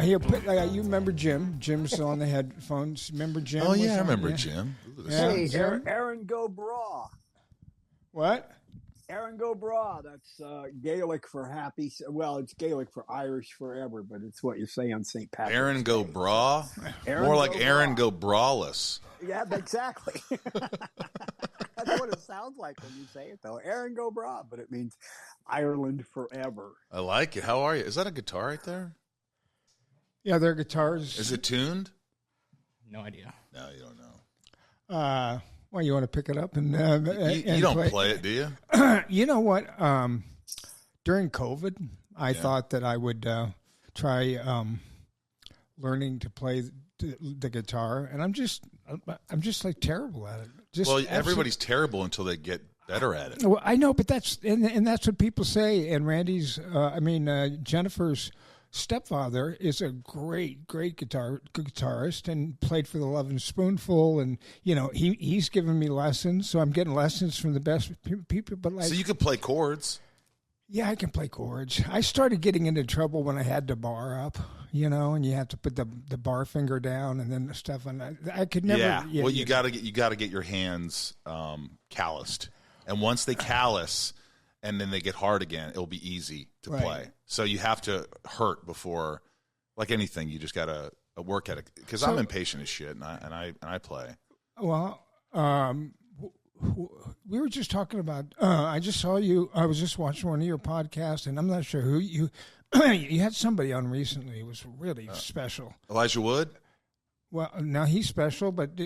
Here, you remember Jim? Jim's on the headphones. Remember Jim? Oh yeah, I remember Jim. Hey, Aaron go bra. What? Aaron go bra. That's Gaelic for happy. Well, it's Gaelic for Irish forever, but it's what you say on St. Patrick's Aaron go Day. bra? More like Aaron go braless. Yeah, exactly. That's what it sounds like when you say it, though. Aaron go bra, but it means Ireland forever. I like it. How are you? Is that a guitar right there? Yeah, their guitars. Is it tuned? No idea. No, you don't know. Well, you want to pick it up and you don't play it, do you? You know what? During COVID, I thought that I would try learning to play the guitar, and I'm just like terrible at it. Everybody's terrible until they get better at it. Well, I know, but that's what people say. And Randy's, Jennifer's stepfather is a great guitarist and played for the Lovin' Spoonful, and he's given me lessons, so I'm getting lessons from the best people. But so you can play chords. Yeah, I can play chords. I started getting into trouble when I had the bar up, and you have to put the bar finger down and then the stuff on that. I could never. Yeah. Well, you got to get your hands calloused, and once they callous and then they get hard again, it'll be easy to play. So you have to hurt before, like anything. You just got to work at it, because I'm impatient as shit, and I play. Well, we were just talking about. I just saw you. I was just watching one of your podcasts, and I'm not sure who you. You had somebody on recently. It was really special. Elijah Wood. Well, now he's special, but.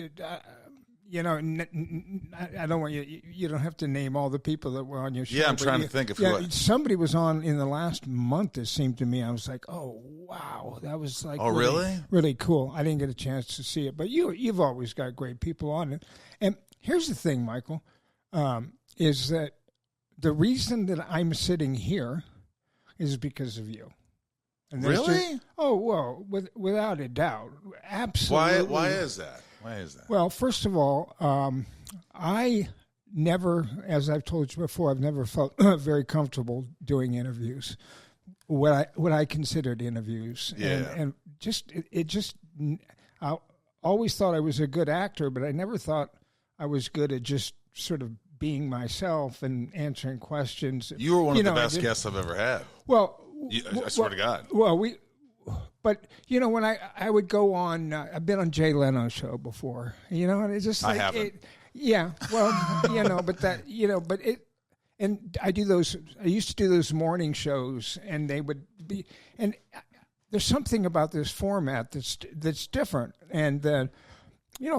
I don't want you. You don't have to name all the people that were on your show. Yeah, I'm trying to think of who. Somebody was on in the last month. It seemed to me. I was like, oh wow, that was like. Oh really? Really cool. I didn't get a chance to see it, but you've always got great people on it. And here's the thing, Michael, is that the reason that I'm sitting here is because of you. And really? Without a doubt, absolutely. Why is that? Well, first of all, I never, as I've told you before, I've never felt very comfortable doing interviews. What I considered interviews, and I always thought I was a good actor, but I never thought I was good at just sort of being myself and answering questions. You were one of the best guests I've ever had. Well, I swear to God. Well, But, when I would go on, I've been on Jay Leno's show before, and it's just like, I haven't. And I used to do those morning shows, and they would be, and there's something about this format that's different. And,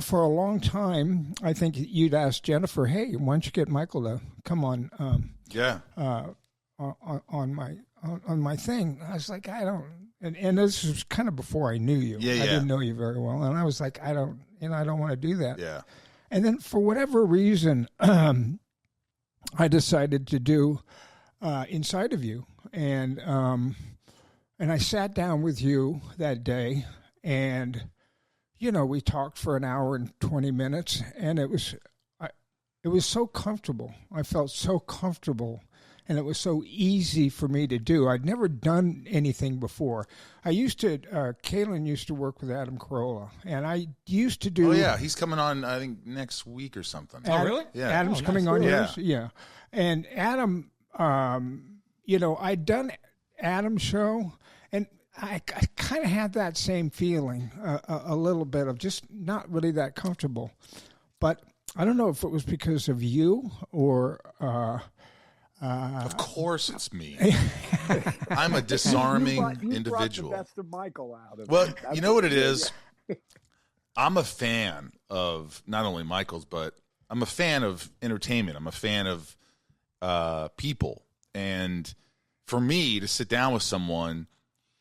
for a long time, I think you'd ask Jennifer, hey, why don't you get Michael to come on, on my thing. I was like, I don't. And this was kind of before I knew you. I didn't know you very well, and I was like, I don't want to do that. Yeah. And then for whatever reason, I decided to do Inside of You, and I sat down with you that day, and we talked for an hour and 20 minutes, and it was so comfortable. I felt so comfortable. And it was so easy for me to do. I'd never done anything before. Kaylin used to work with Adam Carolla, and I used to do... Oh, yeah, he's coming on, I think, next week or something. Oh, really? Yeah. Adam's coming on yours? Yeah. And Adam, I'd done Adam's show, and I kind of had that same feeling, a little bit of just not really that comfortable. But I don't know if it was because of you or... of course it's me. I'm a disarming individual. You brought the best of Michael out of well, it. you know what it is? I'm a fan of not only Michael's, but I'm a fan of entertainment. I'm a fan of people. And for me to sit down with someone,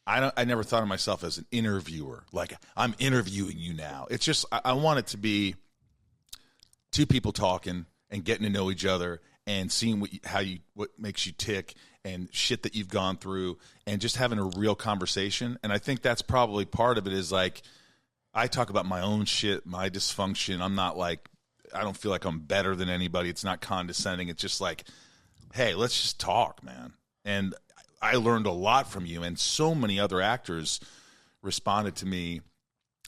I never thought of myself as an interviewer. Like, I'm interviewing you now. It's just I want it to be two people talking and getting to know each other and seeing what makes you tick and shit that you've gone through and just having a real conversation. And I think that's probably part of it is like, I talk about my own shit, my dysfunction. I'm not like, I don't feel like I'm better than anybody. It's not condescending. It's just like, hey, let's just talk, man. And I learned a lot from you and so many other actors responded to me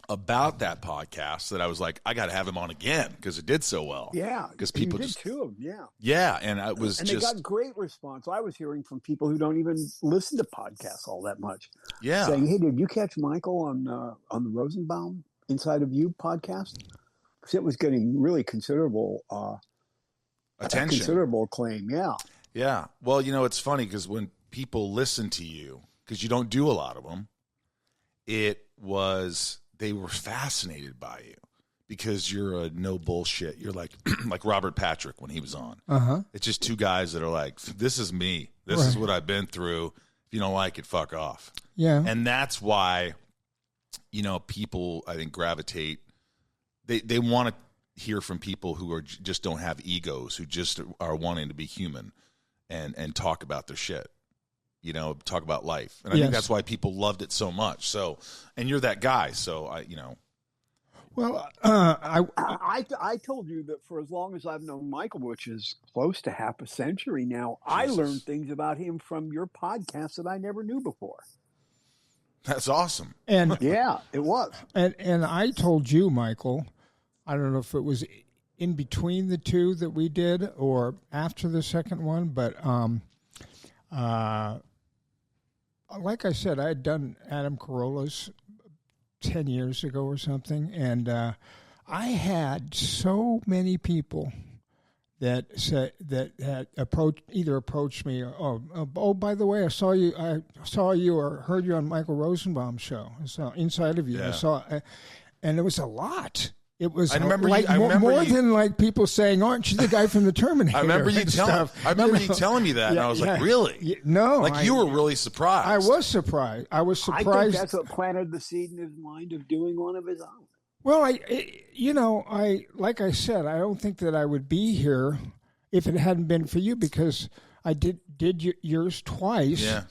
about that podcast that I was like, I got to have him on again because it did so well. Yeah, because people you did just two of them. Yeah, yeah, and it was and just they got great response. I was hearing from people who don't even listen to podcasts all that much. yeah. Saying, "Hey, did you catch Michael on the Rosenbaum Inside of You podcast?" Because it was getting really considerable Attention, considerable acclaim. Yeah, yeah. Well, it's funny because when people listen to you, because you don't do a lot of them, they were fascinated by you because you're a no bullshit. You're like like Robert Patrick when he was on. It's just two guys that are like, this is me. This is what I've been through. If you don't like it, fuck off. Yeah. And that's why, people, I think, gravitate. They want to hear from people who are just don't have egos, who just are wanting to be human and talk about their shit. Talk about life. And I think that's why people loved it so much. So, and you're that guy. So Well, I told you that for as long as I've known Michael, which is close to half a century now, I learned things about him from your podcast that I never knew before. That's awesome. And yeah, it was. And I told you, Michael, I don't know if it was in between the two that we did or after the second one, but like I said, I had done Adam Carolla's 10 years ago or something, and I had so many people that said that had approached me. Oh, by the way, I saw you or heard you on Michael Rosenbaum's show. I saw Inside of You. Yeah. And it was a lot. It was more than like people saying, "Aren't you the guy from the Terminator?" I remember you telling me that, and I was like, "Really?" No, you were really surprised. I was surprised. I think that's what planted the seed in his mind of doing one of his own. Well, like I said, I don't think that I would be here if it hadn't been for you, because I did yours twice. Yeah.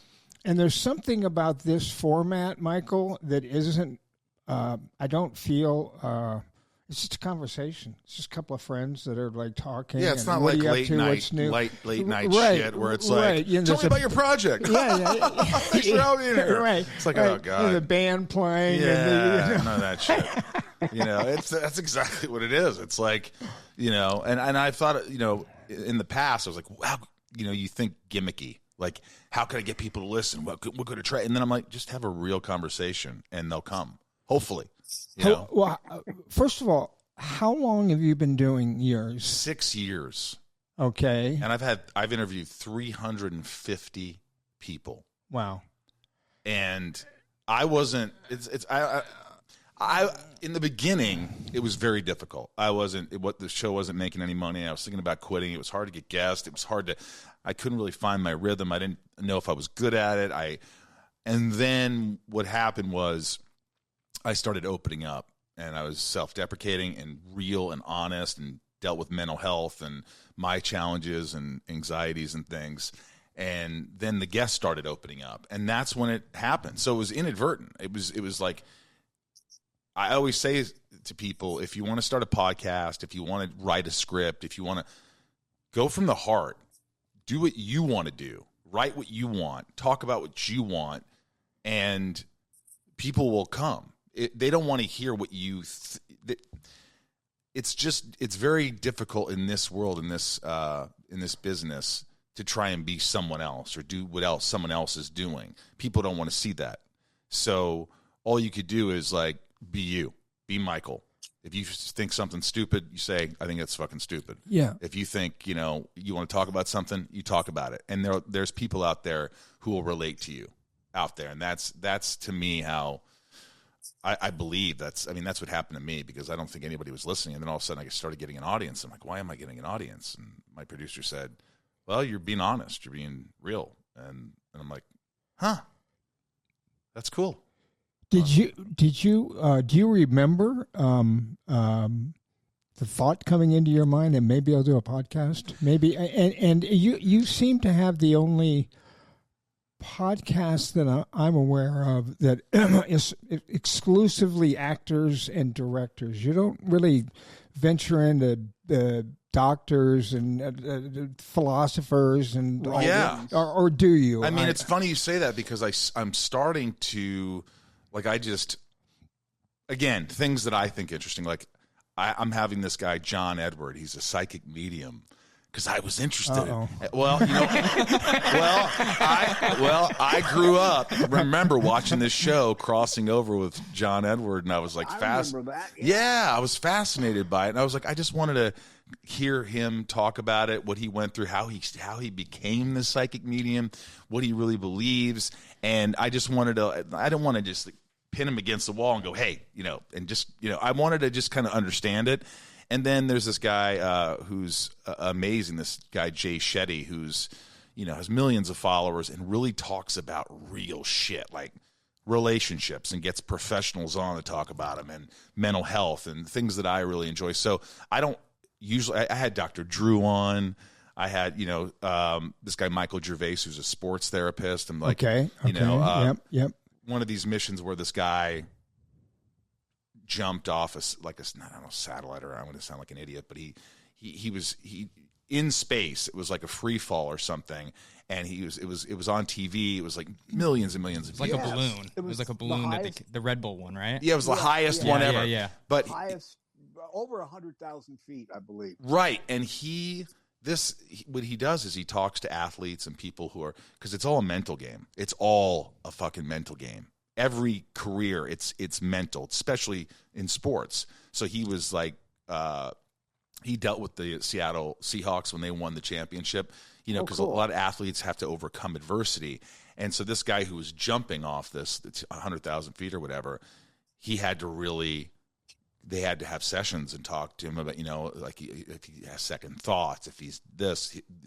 And there's something about this format, Michael, that isn't. I don't feel. It's just a conversation. It's just a couple of friends that are like talking. Yeah, it's not like late night shit where it's like, tell me about your project. Thanks for having me here. Right. It's like, oh God, the band playing. Yeah, none of that shit. That's exactly what it is. It's like, and I thought, in the past, I was like, wow, you think gimmicky. Like, how can I get people to listen? What could I try? And then I'm like, just have a real conversation, and they'll come. Hopefully. Well, first of all, how long have you been doing yours? 6 years. Okay. And I've interviewed 350 people. Wow. And I wasn't. I in the beginning, it was very difficult. The show wasn't making any money. I was thinking about quitting. It was hard to get guests. It was I couldn't really find my rhythm. I didn't know if I was good at it. And then what happened was, I started opening up, and I was self-deprecating and real and honest, and dealt with mental health and my challenges and anxieties and things. And then the guests started opening up, and that's when it happened. So it was inadvertent. It was like, I always say to people, if you want to start a podcast, if you want to write a script, if you want to go from the heart, do what you want to do, write what you want, talk about what you want, and people will come. They don't want to hear what you. It's very difficult in this world, in this business, to try and be someone else or do what else someone else is doing. People don't want to see that. So all you could do is like be you, be Michael. If you think something's stupid, you say, "I think that's fucking stupid." Yeah. If you think you want to talk about something, you talk about it. And there's people out there who will relate to you out there, and that's to me how. I believe that's what happened to me, because I don't think anybody was listening. And then all of a sudden I started getting an audience. I'm like, why am I getting an audience? And my producer said, well, you're being honest. You're being real. And I'm like, huh, that's cool. Do you remember the thought coming into your mind, and maybe I'll do a podcast? Maybe. And you seem to have the only podcast that I'm aware of that is exclusively actors and directors. You don't really venture into doctors and philosophers and yeah, or do you? I mean, it's funny you say that, because I'm starting to Like again, things that I think interesting. Like I'm having this guy, John Edward. He's a psychic medium. Because I was interested. Well, I grew up. Remember watching this show, crossing over with John Edward, and I was like, I remember that. Yeah, I was fascinated by it, and I was like, I just wanted to hear him talk about it, what he went through, how he became the psychic medium, what he really believes, and I just wanted to. I didn't want to just pin him against the wall and go, hey, and just I wanted to just kind of understand it. And then there's this guy who's amazing, this guy Jay Shetty, who's has millions of followers and really talks about real shit like relationships and gets professionals on to talk about them and mental health and things that I really enjoy. So I don't usually. I had Dr. Drew on. I had this guy Michael Gervais, who's a sports therapist. I'm like, yep. One of these missions where this guy jumped off a satellite, or I'm going to sound like an idiot, but he was in space. It was like a free fall or something, and it was on TV. It was like millions and millions of views. Like a balloon. It was like a balloon the Red Bull one, right? Yeah, it was the highest one ever. Yeah. But highest over 100,000 feet, I believe. Right, and what he does is he talks to athletes and people who are, because it's all a mental game. It's all a fucking mental game. Every career, it's mental, especially in sports. So he was like, he dealt with the Seattle Seahawks when they won the championship, because a lot of athletes have to overcome adversity. And so this guy who was jumping off this 100,000 feet or whatever, they had to have sessions and talk to him about, like if he has second thoughts, if he's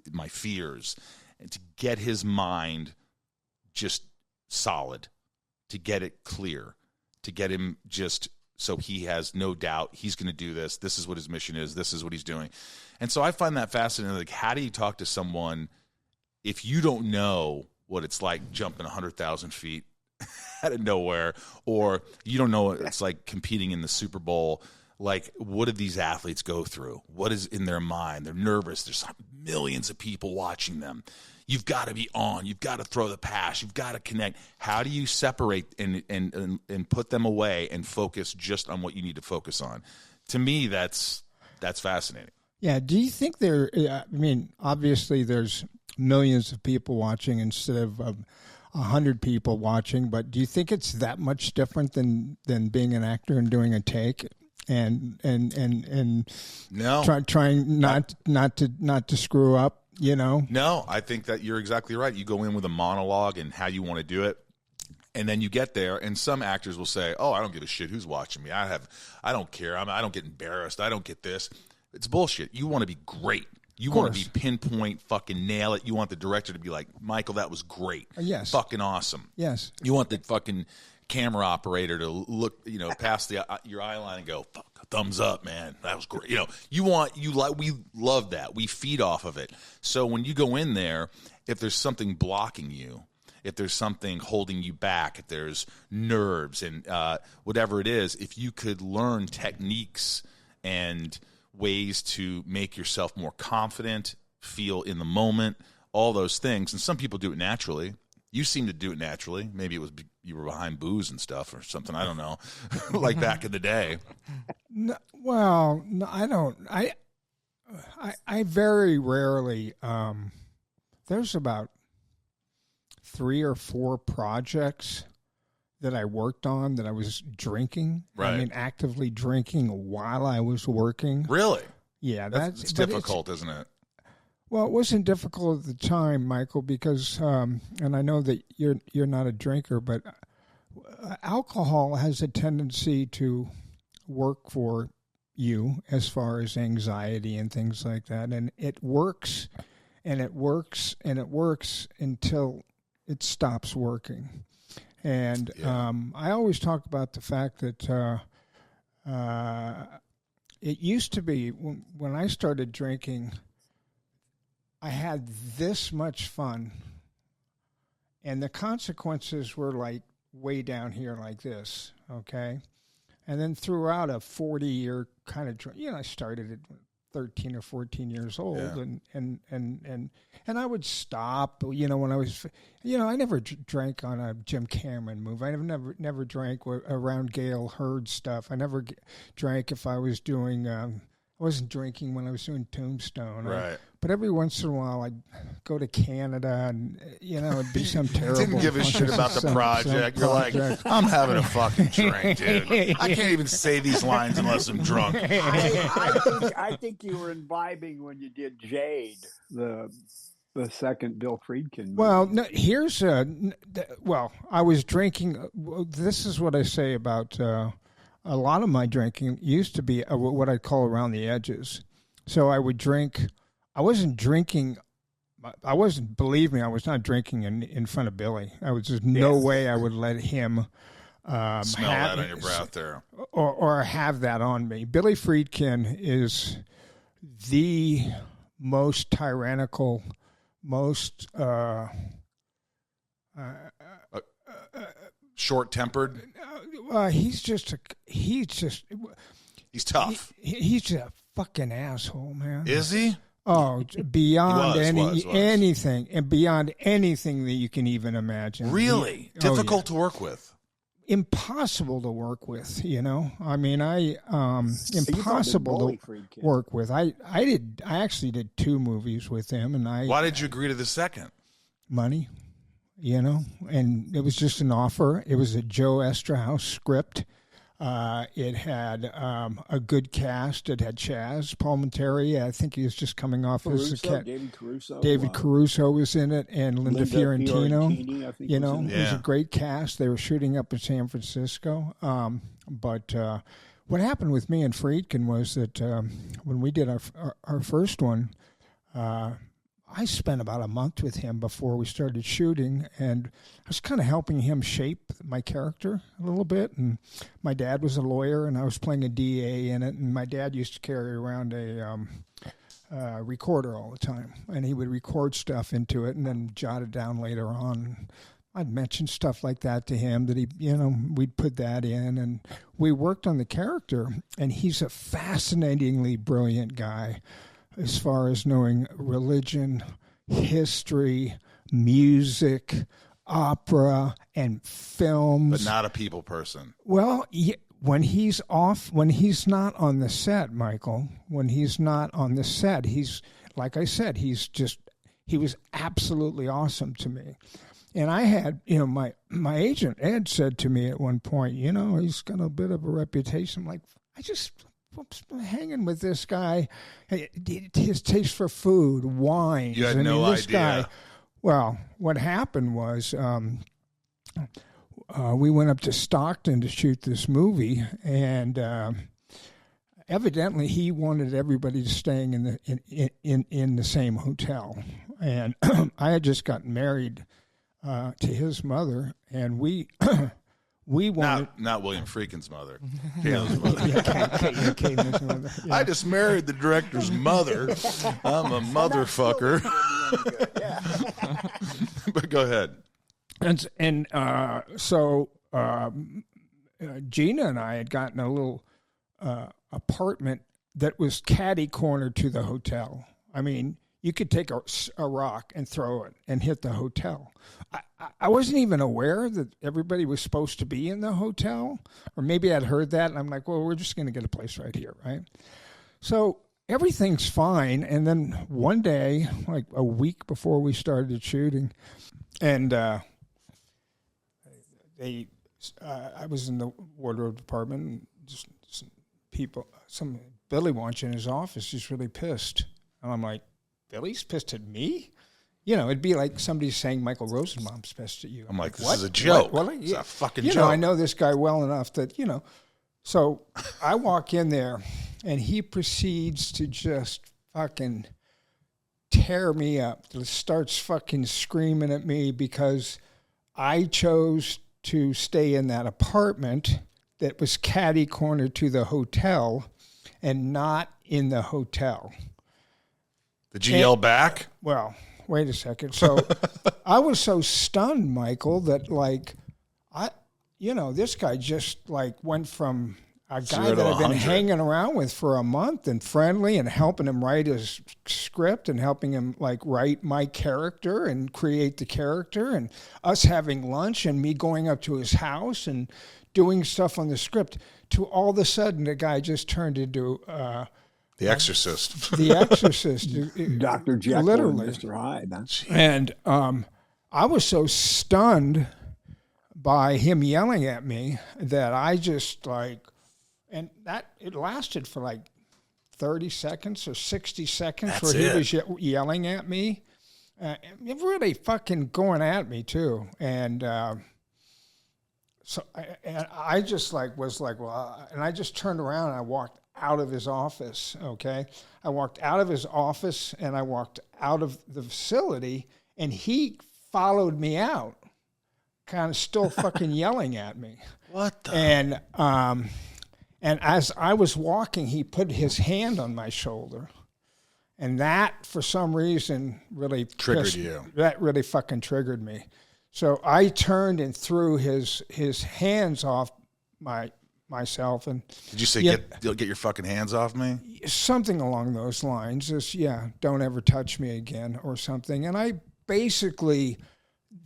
my fears, and to get his mind just solid, to get it clear, to get him just so he has no doubt he's going to do this. This is what his mission is. This is what he's doing. And so I find that fascinating. Like, how do you talk to someone if you don't know what it's like jumping 100,000 feet out of nowhere, or you don't know what it's like competing in the Super Bowl? Like, what do these athletes go through? What is in their mind? They're nervous. There's millions of people watching them. You've got to be on. You've got to throw the pass. You've got to connect. How do you separate and put them away and focus just on what you need to focus on? To me, that's fascinating. Yeah. Do you think obviously there's millions of people watching instead of 100 people watching, but do you think it's that much different than being an actor and doing a take and no, trying not to screw up? No, I think that you're exactly right. You go in with a monologue and how you want to do it, and then you get there, and some actors will say, oh, I don't give a shit who's watching me. I don't care. I don't get embarrassed. I don't get this. It's bullshit. You want to be great. You want to be pinpoint, fucking nail it. You want the director to be like, Michael, that was great. Yes. Fucking awesome. Yes. You want the fucking camera operator to look, past your eye line and go, fuck, thumbs up, man. That was great. We love that. We feed off of it. So when you go in there, if there's something blocking you, if there's something holding you back, if there's nerves and whatever it is, if you could learn techniques and ways to make yourself more confident, feel in the moment, all those things. And some people do it naturally. You seem to do it naturally. Maybe it was you were behind booze and stuff or something. I don't know, like back in the day. No, well, no, I don't. I very rarely. There's about 3 or 4 projects that I worked on that I was drinking. Right. I mean, actively drinking while I was working. Really? Yeah, it's difficult, isn't it? Well, it wasn't difficult at the time, Michael, because, and I know that you're not a drinker, but alcohol has a tendency to work for you as far as anxiety and things like that, and it works, and it works, and it works until it stops working. And I always talk about the fact that it used to be when I started drinking, I had this much fun, and the consequences were like way down here like this, okay? And then throughout a 40-year kind of, I started at 13 or 14 years old, Yeah. and I would stop. When I was, I never drank on a Jim Cameron movie. I never drank around Gail Hurd stuff. I never drank if I was doing. I wasn't drinking when I was doing Tombstone. Right. But every once in a while, I'd go to Canada, and it'd be some terrible. Didn't give a shit about the project. You're like, I'm having a fucking drink, dude. I can't even say these lines unless I'm drunk. I think you were imbibing when you did Jade, the second Bill Friedkin movie. Well, no, here's I was drinking. This is what I say about a lot of my drinking used to be what I call around the edges. So I would drink. I wasn't drinking. Believe me, I was not drinking in front of Billy. I was just no way I would let him smell that on your breath there, or have that on me. Billy Friedkin is the most tyrannical, most short-tempered. He's tough. He's a fucking asshole, man. Is he? Oh, beyond was. anything, and beyond anything that you can even imagine. Really? Difficult to work with. Impossible to work with, I mean, impossible to work with. I actually did 2 movies with him, and Why did you agree to the second? Money, and it was just an offer. It was a Joe Estrahouse script. It had a good cast. It had Chaz Palminteri. I think he was just coming off as David Caruso. David Caruso was in it, and Linda Fiorentino. I think It was a great cast. They were shooting up in San Francisco. But what happened with me and Friedkin was that when we did our first one, I spent about a month with him before we started shooting, and I was kind of helping him shape my character a little bit. And my dad was a lawyer, and I was playing a DA in it, and my dad used to carry around a recorder all the time, and he would record stuff into it and then jot it down later on. I'd mention stuff like that to him that we'd put that in, and we worked on the character, and he's a fascinatingly brilliant guy as far as knowing religion, history, music, opera, and films. But not a people person. Well, when he's not on the set, Michael, when he's not on the set, he's, like I said, he was absolutely awesome to me. And I had, my agent, Ed, said to me at one point, he's got a bit of a reputation. I'm like, I'm hanging with this guy. His taste for food, wine. You had no idea. Well, what happened was we went up to Stockton to shoot this movie, and evidently he wanted everybody staying in the same hotel. And I had just gotten married to his mother, and we wanted not William Friedkin's mother. Kayla's mother. Yeah. I just married the director's mother. I'm a motherfucker. But go ahead. And so Gina and I had gotten a little apartment that was catty corner to the hotel. I mean, you could take a rock and throw it and hit the hotel. I wasn't even aware that everybody was supposed to be in the hotel, or maybe I'd heard that, and I'm like, well, we're just going to get a place right here, right? So everything's fine, and then one day, like a week before we started shooting, and I was in the wardrobe department, and just some Billy wants you in his office. He's really pissed, and I'm like, Billy's pissed at me? It'd be like somebody saying Michael Rosenbaum's pissed at you. I'm like, this is a joke. Well, it's a fucking joke. I know this guy well enough that, So I walk in there, and he proceeds to just fucking tear me up. Starts fucking screaming at me because I chose to stay in that apartment that was catty corner to the hotel and not in the hotel. Did you yell back? Well, wait a second. So I was so stunned, Michael, that this guy just went from, a guy that I've been hanging around with for a month and friendly and helping him write his script and helping him like write my character and create the character and us having lunch and me going up to his house and doing stuff on the script, to all of a sudden the guy just turned into The Exorcist. The Exorcist. Dr. Jekyll literally. and Mr. Hyde. And I was so stunned by him yelling at me that I just like, and that it lasted for like 30 seconds or 60 seconds That's where he was yelling at me. Really fucking going at me too. And so I just like was like, well, and I just turned around and I walked out of his office, okay? I walked out of his office and I walked out of the facility and he followed me out, kind of still fucking yelling at me. What the? And as I was walking, he put his hand on my shoulder. And that, for some reason, really triggered you. That really fucking triggered me. So I turned and threw his hands off myself. And did you say, get your fucking hands off me? Something along those lines. Just, don't ever touch me again or something. And I basically,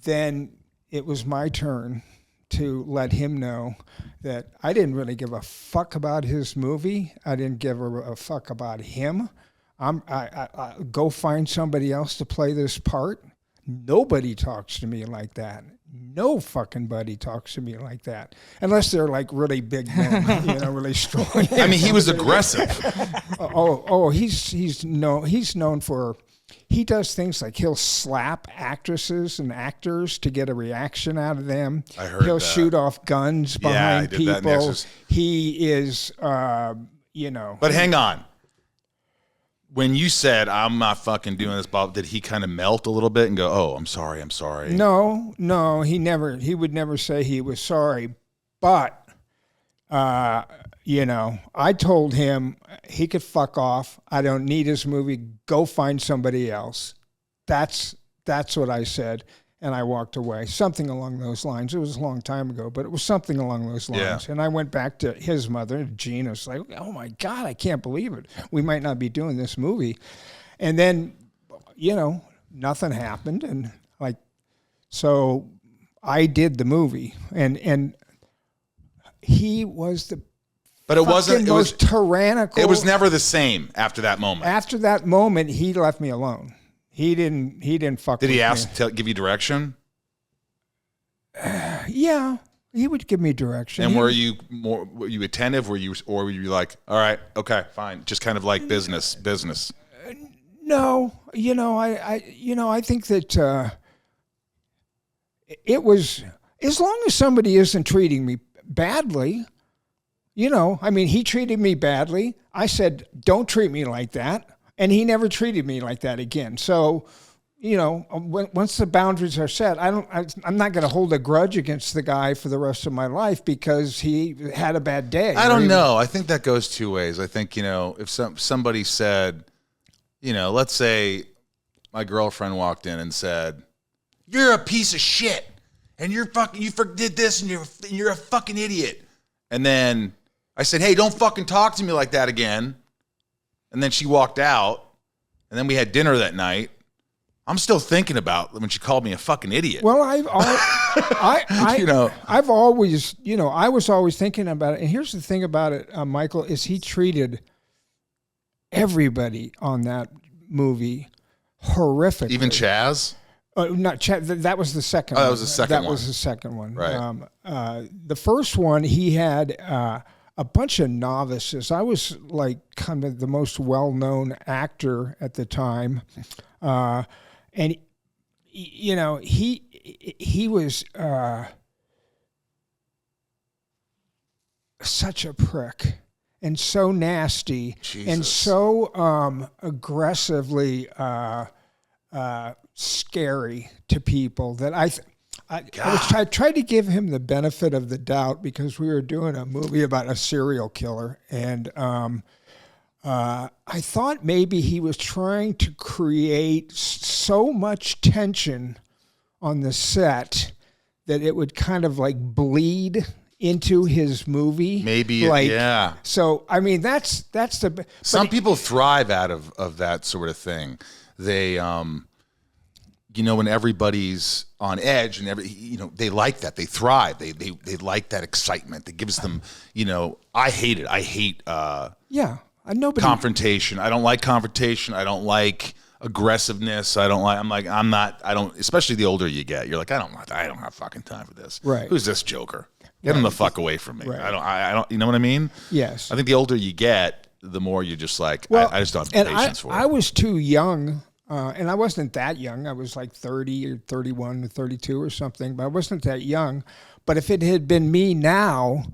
then it was my turn to let him know that I didn't really give a fuck about his movie. I didn't give a fuck about him. I go find somebody else to play this part. Nobody talks to me like that. No fucking buddy talks to me like that, unless they're like really big men, really strong. I mean, he was aggressive. He's known for. He does things like he'll slap actresses and actors to get a reaction out of them. I heard he'll that. shoot off guns behind people. He is, But hang on. When you said, I'm not fucking doing this, Bob, did he kind of melt a little bit and go, oh, I'm sorry. No, he would never say he was sorry. But, I told him he could fuck off. I don't need his movie. Go find somebody else. That's what I said. And I walked away. Something along those lines. It was a long time ago, but it was something along those lines. Yeah. And I went back to his mother, Gina. Was like, oh my God, I can't believe it. We might not be doing this movie. And then, nothing happened. And so I did the movie. And he was the But it wasn't. It was tyrannical. It was never the same after that moment. After that moment, he left me alone. He didn't fuck. Did he with ask to give you direction? Yeah, he would give me direction. And were you attentive? Were you like, all right, okay, fine, just kind of like business? No, I think that it was, as long as somebody isn't treating me badly. He treated me badly. I said, don't treat me like that. And he never treated me like that again. So, once the boundaries are set, I'm not going to hold a grudge against the guy for the rest of my life because he had a bad day. I don't know. I think that goes two ways. I think, if somebody said, let's say my girlfriend walked in and said, you're a piece of shit and you did this and you're a fucking idiot. And then I said, hey, don't fucking talk to me like that again. And then she walked out, and then we had dinner that night. I'm still thinking about when she called me a fucking idiot. Well, I was always thinking about it. And here's the thing about it, Michael, is he treated everybody on that movie horrifically. Even Chaz? Not Chaz. That was the second. Oh, that was the second one. That was the second one. Right. The first one, he had a bunch of novices. I was like kind of the most well-known actor at the time. And, he was such a prick and so nasty. Jesus. And so aggressively scary to people that I tried to give him the benefit of the doubt because we were doing a movie about a serial killer. And I thought maybe he was trying to create so much tension on the set that it would kind of like bleed into his movie. Maybe, like, yeah. So I mean, that's the. Some people thrive out of that sort of thing. They, when everybody's on edge and they like that. They thrive. They like that excitement. That gives them, I hate it. I hate confrontation. I don't like confrontation. I don't like aggressiveness. I don't, especially the older you get, you're like, I don't have fucking time for this. Right. Who's this joker? Get him the fuck away from me. Right. I don't, you know what I mean? Yes. I think the older you get, the more you're just like, I just don't have patience for it. I was too young, and I wasn't that young. I was like 30 or 31 or 32 or something, but I wasn't that young. But if it had been me now,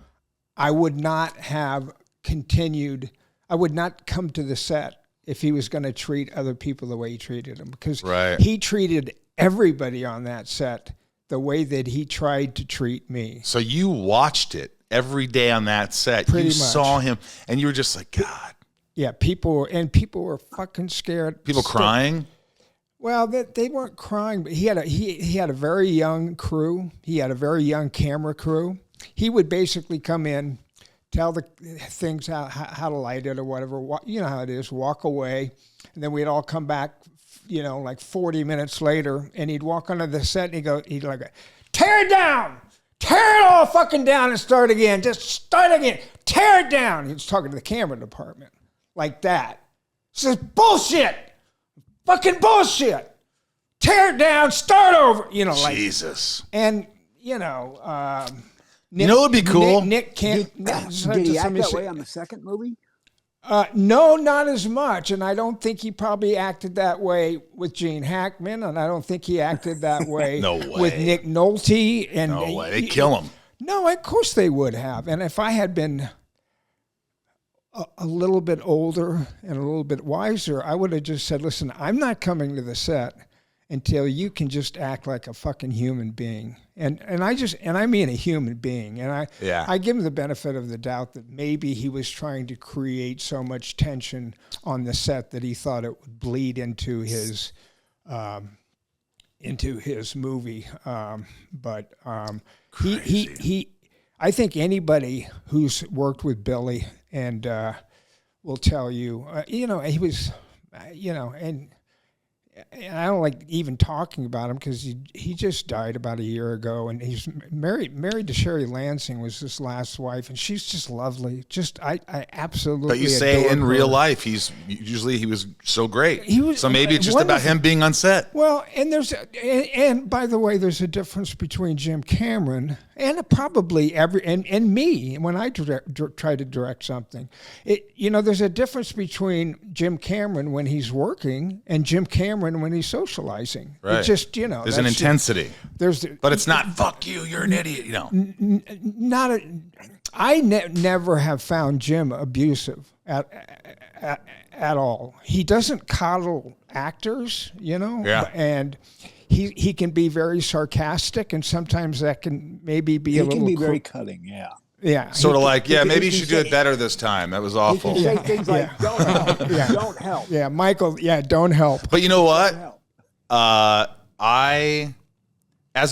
I would not have continued. I would not come to the set if he was going to treat other people the way he treated them, because he treated everybody on that set the way that he tried to treat me. So you watched it every day on that set. Pretty much. Saw him, and you were just like, God. Yeah, people were fucking scared. People crying? Well, they weren't crying, but he had a very young crew. He had a very young camera crew. He would basically come in, tell the things how to light it or whatever. You know how it is. Walk away, and then we'd all come back. Like 40 minutes later, and he'd walk onto the set and he'd like, tear it down, tear it all fucking down and start again. Just start again, tear it down. He was talking to the camera department like that. He says, bullshit, fucking bullshit. Tear it down, start over. Jesus. And Nick, what would be cool? Nick can't. Did he act that way on the second movie? No, not as much, and I don't think he probably acted that way with Gene Hackman, and I don't think he acted that way, with Nick Nolte. And no way, they'd kill him. No, of course they would have. And if I had been a little bit older and a little bit wiser, I would have just said, listen, I'm not coming to the set until you can just act like a fucking human being. And I mean a human being. And I give him the benefit of the doubt that maybe he was trying to create so much tension on the set that he thought it would bleed into his movie. But he I think anybody who's worked with Billy and will tell you, he was, and I don't like even talking about him because he just died about a year ago, and he's married to Sherry Lansing was his last wife, and she's just lovely. I absolutely. But you say in her. Real life he was so great. So maybe it's just about him being on set. Well, and by the way, there's a difference between Jim Cameron and probably and me when I try to direct something. There's a difference between Jim Cameron when he's working and Jim Cameron when he's socializing. Right. It's just, there's an intensity. But it's not, fuck you, you're an idiot, I never have found Jim abusive at all. He doesn't coddle actors, and he can be very sarcastic, and sometimes that can maybe be a little... He can be very cutting, yeah. Yeah. Sort of like, maybe you should do it better this time. That was awful. He can say things like, don't help, don't help. Yeah, Michael, don't help. But you know what? As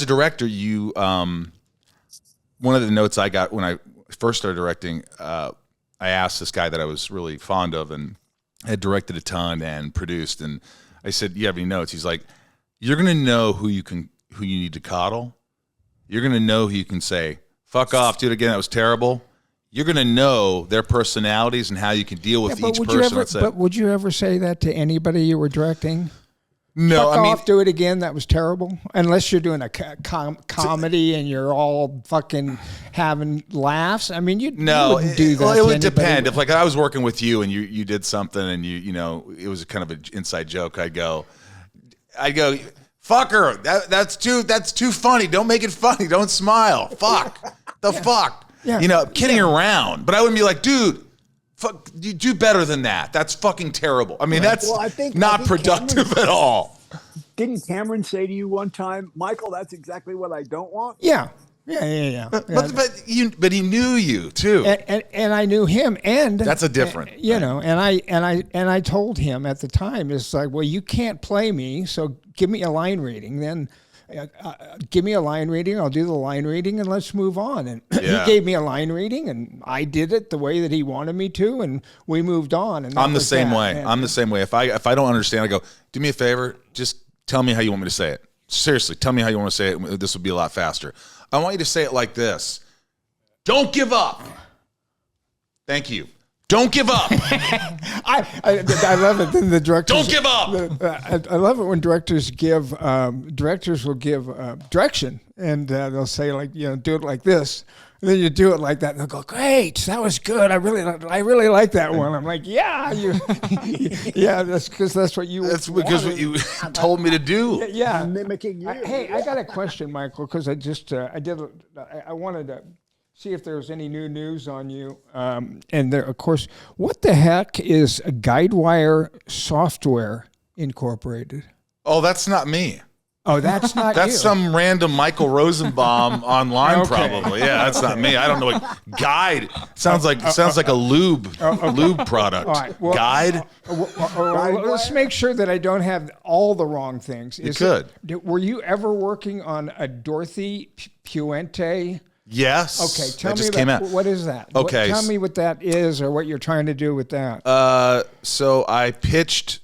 a director, one of the notes I got when I first started directing, I asked this guy that I was really fond of and had directed a ton and produced, and I said, "You have any notes?" He's like, "You're gonna know who you need to coddle. You're gonna know who you can say, 'Fuck off, do it again. That was terrible.' You're gonna know their personalities and how you can deal with each person." But would you ever say that to anybody you were directing? No, Fuck off, do it again. That was terrible. Unless you're doing a comedy and you're all fucking having laughs. I mean, you wouldn't do that. Well, it would anybody. depend. If I was working with you and you did something and it was kind of an inside joke, I'd go, fucker, that's too funny. Don't make it funny. Don't smile. Fuck. Fuck. Yeah. Kidding around. But I wouldn't be like, dude, fuck, you do better than that. That's fucking terrible. I mean, that's not productive at all. Didn't Cameron say to you one time, Michael, that's exactly what I don't want? Yeah. But he knew you too, and I knew him, and that's a different, and I told him at the time, it's like, well, you can't play me, so give me a line reading, then give me a line reading. I'll do the line reading and let's move on. And Yeah. he gave me a line reading and I did it the way that he wanted me to, and we moved on. And I'm the same way. And, I'm the same way. If I don't understand, I go, do me a favor, just tell me how you want me to say it. Seriously, tell me how you want to say it. This will be a lot faster. I want you to say it like this. Don't give up. Thank you. Don't give up. I love it. Then the directors Don't give up. I love it when directors will give direction, and they'll say, like, do it like this, and then you do it like that, and they'll go, great, that was good. I really like that one. I'm like, yeah, yeah, that's because that's what you. That's because what you told me to do. Yeah, mimicking you. Hey, I got a question, Michael, because I wanted to see if there was any new news on you. And there, of course, what the heck is a Guidewire Software Incorporated? Oh, that's not me. Oh, that's not you. That's some random Michael Rosenbaum online, probably. Yeah, that's not me. I don't know what Guide sounds like. Sounds like a lube product. All right, well, Guide. Let's make sure that I don't have all the wrong things. Were you ever working on a Dorothy Puente? Yes. Okay, tell me came out. What is that? Okay. Tell me what that is or what you're trying to do with that. So I pitched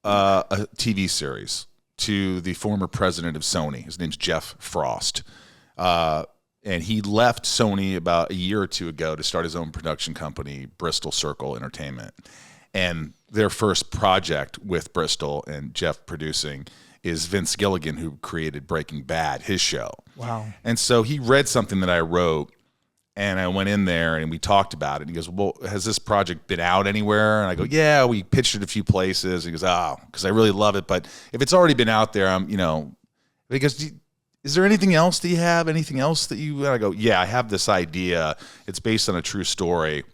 a TV series to the former president of Sony. His name's Jeff Frost. And he left Sony about a year or two ago to start his own production company, Bristol Circle Entertainment. And their first project with Bristol and Jeff producing is Vince Gilligan, who created Breaking Bad, his show. Wow. And so he read something that I wrote, and I went in there and we talked about it. And he goes, well, has this project been out anywhere? And I go, yeah, we pitched it a few places. And he goes, oh, because I really love it. But if it's already been out there, he goes, is there anything else that you have? Anything else that you, and I go, yeah, I have this idea. It's based on a true story.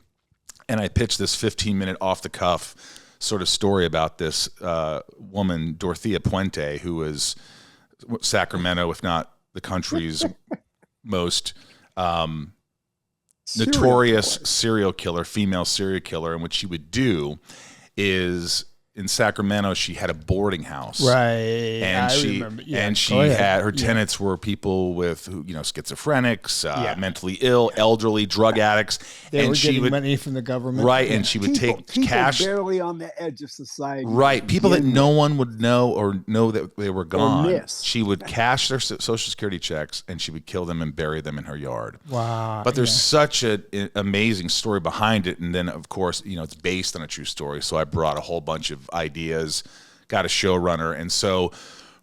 And I pitched this 15-minute off-the-cuff sort of story about this woman, Dorothea Puente, who was Sacramento, if not the country's most notorious serial killer, female serial killer. And what she would do is, in Sacramento, she had a boarding house, right? And she had her tenants were people with schizophrenics, mentally ill, elderly, drug addicts. They were getting money from the government, right? Yeah. And she would take cash, barely on the edge of society, right? People that no one would know or know that they were gone. She would cash their Social Security checks and she would kill them and bury them in her yard. Wow! But there's such an amazing story behind it, and then of course it's based on a true story. So I brought a whole bunch of ideas, got a showrunner, and so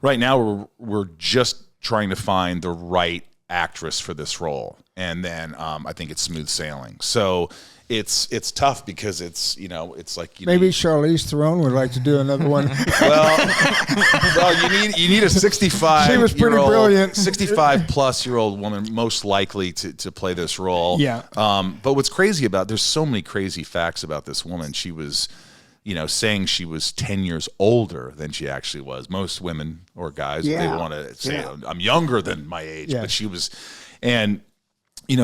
right now we're just trying to find the right actress for this role, and then I think it's smooth sailing. So it's tough because it's like maybe Charlize Theron would like to do another one. well, you need a 65. She was pretty brilliant. 65-plus-year-old woman most likely to play this role. Yeah. But what's crazy there's so many crazy facts about this woman. She was saying she was 10 years older than she actually was. Most women or guys, they want to say, I'm younger than my age, but she was, and,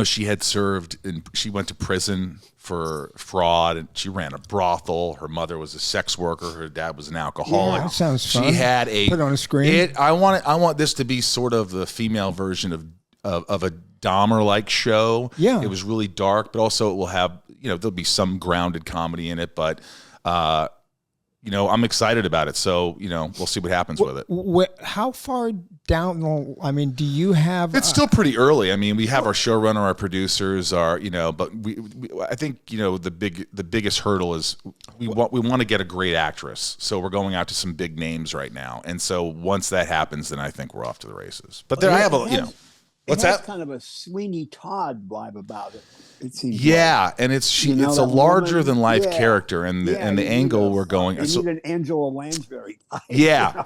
she had served, and she went to prison for fraud, and she ran a brothel. Her mother was a sex worker. Her dad was an alcoholic. Yeah, that sounds fun. She had put it on a screen. I want this to be sort of the female version of a Dahmer-like show. Yeah. It was really dark, but also it will have, there'll be some grounded comedy in it, but I'm excited about it. So, we'll see what happens with it. How far down? Do you have? It's still pretty early. I mean, we have our showrunner, our producers, but I think the biggest hurdle is we want to get a great actress. So we're going out to some big names right now, and so once that happens, then I think we're off to the races. But I have what's that? Kind of a Sweeney Todd vibe about it. It seems and it's a larger than life character, and the angle we're going. You need an Angela Lansbury.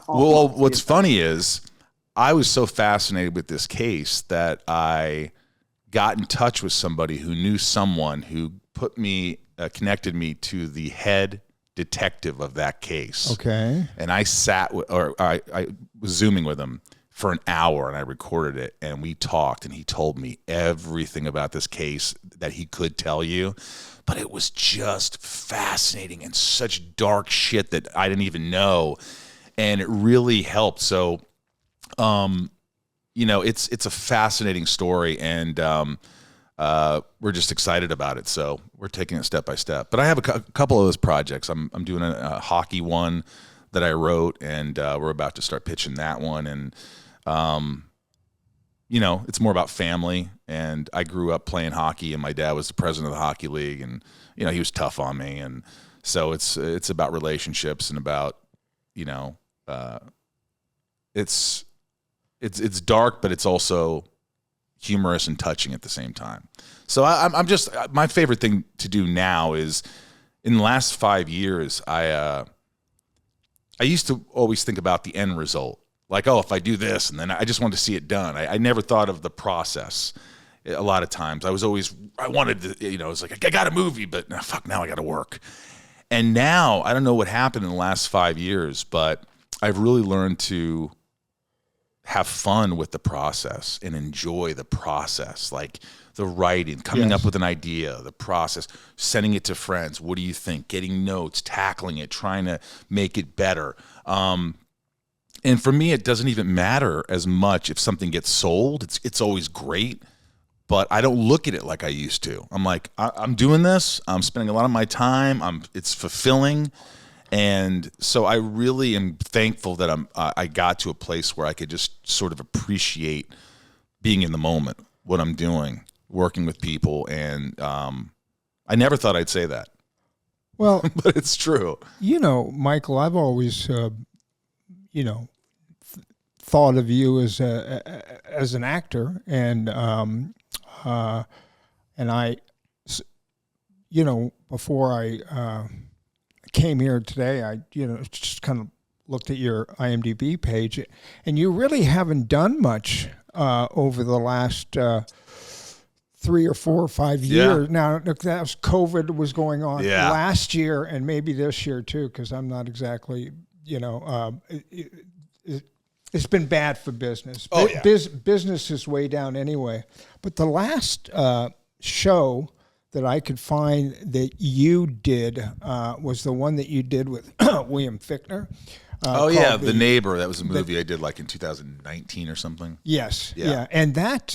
Well, what's funny is I was so fascinated with this case that I got in touch with somebody who knew someone who connected me to the head detective of that case. Okay, and I was Zooming with him for an hour, and I recorded it, and we talked, and he told me everything about this case that he could tell you, but it was just fascinating and such dark shit that I didn't even know, and it really helped. So it's a fascinating story, and we're just excited about it. So we're taking it step by step. But I have a couple of those projects. I'm doing a hockey one that I wrote, and we're about to start pitching that one. And it's more about family. And I grew up playing hockey, and my dad was the president of the hockey league, and he was tough on me. And so it's about relationships and about it's dark, but it's also humorous and touching at the same time. So I'm just, my favorite thing to do now is, in the last 5 years, I used to always think about the end result. Like, oh, if I do this, and then I just wanted to see it done. I never thought of the process. A lot of times I wanted to, it's like, I got a movie, but now I got to work. And now I don't know what happened in the last 5 years, but I've really learned to have fun with the process and enjoy the process, like the writing, coming up with an idea, the process, sending it to friends. What do you think? Getting notes, tackling it, trying to make it better. And for me, it doesn't even matter as much if something gets sold. It's always great, but I don't look at it like I used to. I'm like, I'm doing this. I'm spending a lot of my time. It's fulfilling. And so I really am thankful that I got to a place where I could just sort of appreciate being in the moment, what I'm doing, working with people. And I never thought I'd say that. Well, but it's true. Michael, I've always, thought of you as an actor, and I, before I came here today, I just kind of looked at your IMDb page, and you really haven't done much over the last 3 or 4 or 5 years. Now, look, that was COVID was going on last year, and maybe this year too, because I'm not exactly, it's been bad for business. Business is way down anyway. But the last show that I could find that you did was the one that you did with William Fichtner. The Neighbor. That was a movie I did like in 2019 or something. Yes, yeah. And that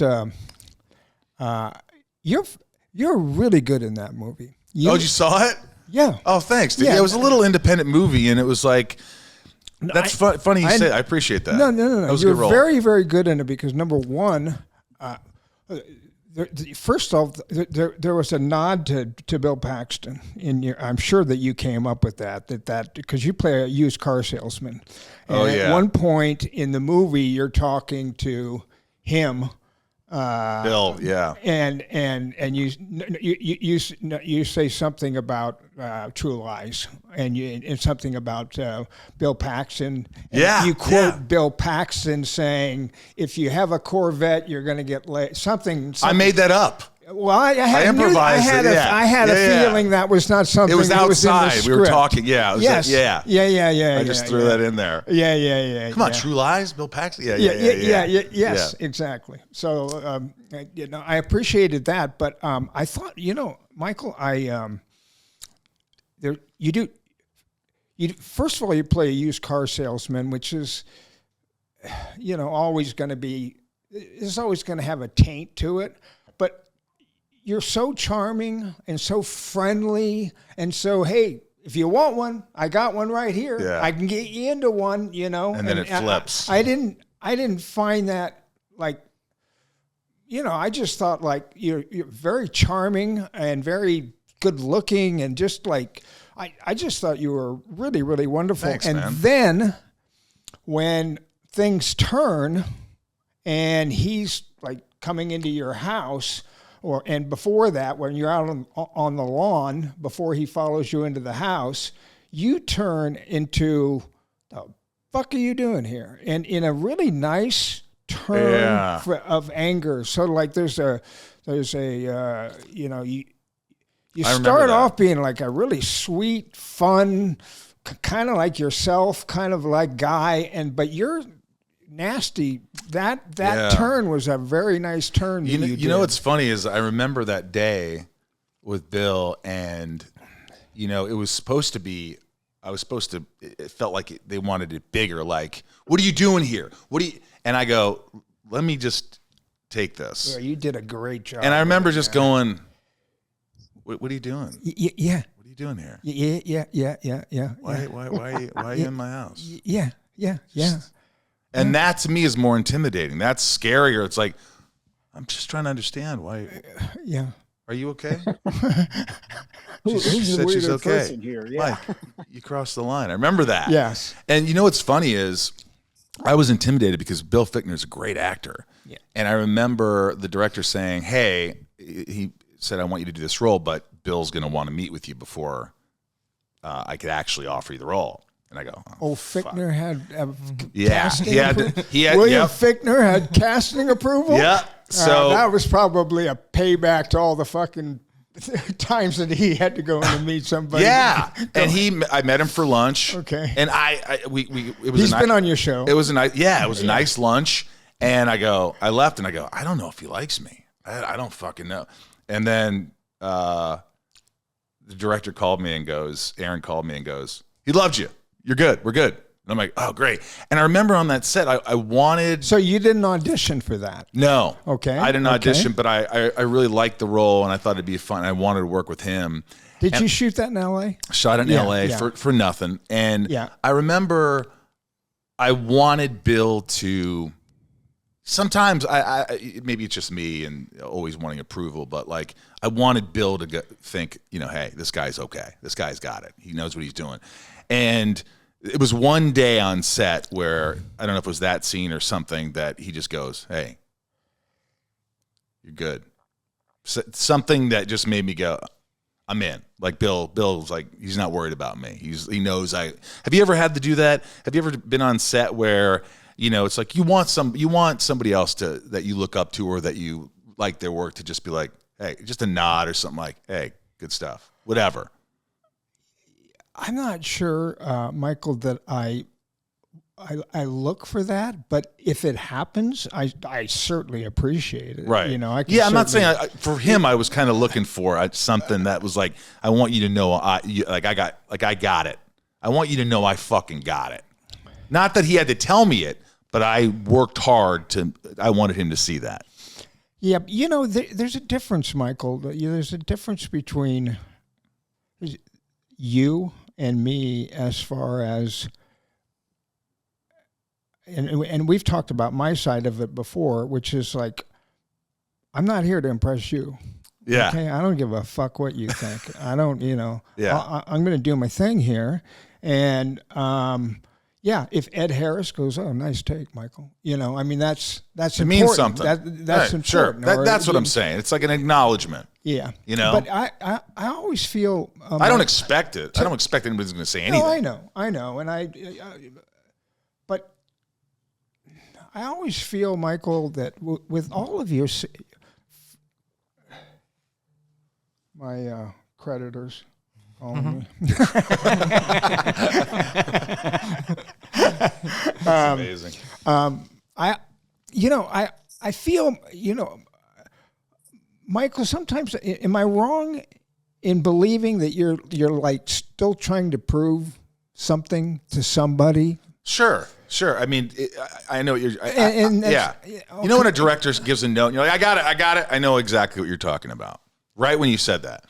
you're really good in that movie. You saw it? Yeah. Oh, thanks. Yeah, it was a little independent movie, and it was like, that's funny you say. I appreciate that. No. That was You're a good role. very, very good in it because, number one, first off, there was a nod to Bill Paxton in your. I'm sure that you came up with that because you play a used car salesman. And at one point in the movie, you're talking to him. Bill, yeah, and you say something about True Lies, and something about Bill Paxton. And you quote Bill Paxton saying, "If you have a Corvette, you're going to get laid." Something. I made that up. Well, I improvised it. I had a feeling that was not something. It was outside. That was in the we were script. talking. Yeah. I just threw that in there. Yeah. Come on, True Lies, Bill Paxton. Yes, exactly. So I appreciated that, but I thought, Michael, you do. First of all, you play a used car salesman, which is, always going to be. It's always going to have a taint to it, but you're so charming and so friendly, and so, hey, if you want one, I got one right here. Yeah. I can get you into one, And then it flips. I didn't find that I just thought you're very charming and very good looking, and just I just thought you were really, really wonderful. Thanks, and man. Then when things turn and he's coming into your house, and before that, when you're out on the lawn, before he follows you into the house, you turn into, the fuck are you doing here? And in a really nice turn of anger. So there's a you start off being like a really sweet, fun, kind of like yourself, kind of like guy, but you're nasty. That turn was a very nice turn. You know what's funny is I remember that day with Bill, and it was supposed to be. It felt like they wanted it bigger. Like, what are you doing here? And I go, let me just take this. Yeah, you did a great job. And I remember just going, what are you doing? Yeah. What are you doing here? Yeah. Why are you in my house? Yeah. And that to me is more intimidating. That's scarier. It's like, I'm just trying to understand why. Yeah. Are you okay? Who's the weirder person here? Yeah. Mike, you crossed the line. I remember that. Yes. And you know what's funny is I was intimidated because Bill Fichtner is a great actor. Yeah. And I remember the director saying, hey, he said, I want you to do this role, but Bill's going to want to meet with you before I could actually offer you the role. And I go, Fichtner had yeah, casting he had William yep. Fichtner had casting approval. Yeah, so that was probably a payback to all the fucking times that he had to go in and meet somebody. Yeah, and I met him for lunch. Okay, and it was. He's been on your show. It was a nice, it was a nice lunch. And I left, and I go, I don't know if he likes me. I don't fucking know. And then the director called me and goes, Aaron called me and goes, he loved you. You're good. We're good. And I'm like, oh, great. And I remember on that set, I wanted. So you didn't audition for that? No. Okay. I didn't audition, but I really liked the role, and I thought it'd be fun. I wanted to work with him. Did you shoot that in L.A.? Shot in L.A. For nothing. And I remember I wanted Bill to. Sometimes maybe it's just me and always wanting approval, but like I wanted Bill to think, hey, this guy's okay. This guy's got it. He knows what he's doing. And it was one day on set where I don't know if it was that scene or something that he just goes, hey, you're good. Something that just made me go, I'm in. Like Bill's like, he's not worried about me. He knows have you ever had to do that? Have you ever been on set where it's like you want somebody else that you look up to or that you like their work to just be like, hey, just a nod or something like, hey, good stuff, whatever. I'm not sure, Michael, that I look for that, but if it happens, I certainly appreciate it. Right. I'm not saying for him. I was kind of looking for something that was like, I want you to know, I got it. I want you to know I fucking got it. Not that he had to tell me it, but I worked hard I wanted him to see that. Yeah, there's a difference, Michael. There's a difference between you and me as far as, and we've talked about my side of it before, which is like, I'm not here to impress you. Yeah. Okay, I don't give a fuck what you think. I don't, Yeah. I'm going to do my thing here. And, if Ed Harris goes, oh, nice take, Michael. That's it important. Means something. That's right, sure. important. That's what I'm saying. It's like an acknowledgement. Yeah. But I always feel. I don't expect it. I don't expect anybody's going to say anything. No, I know. And but I always feel, Michael, that with all of your, my creditors calling me. That's amazing. I feel, Michael, sometimes am I wrong in believing that you're like still trying to prove something to somebody? Sure. I mean, I know what you're. Yeah. Okay. When a director gives a note, and you're like, I got it. I know exactly what you're talking about. Right when you said that.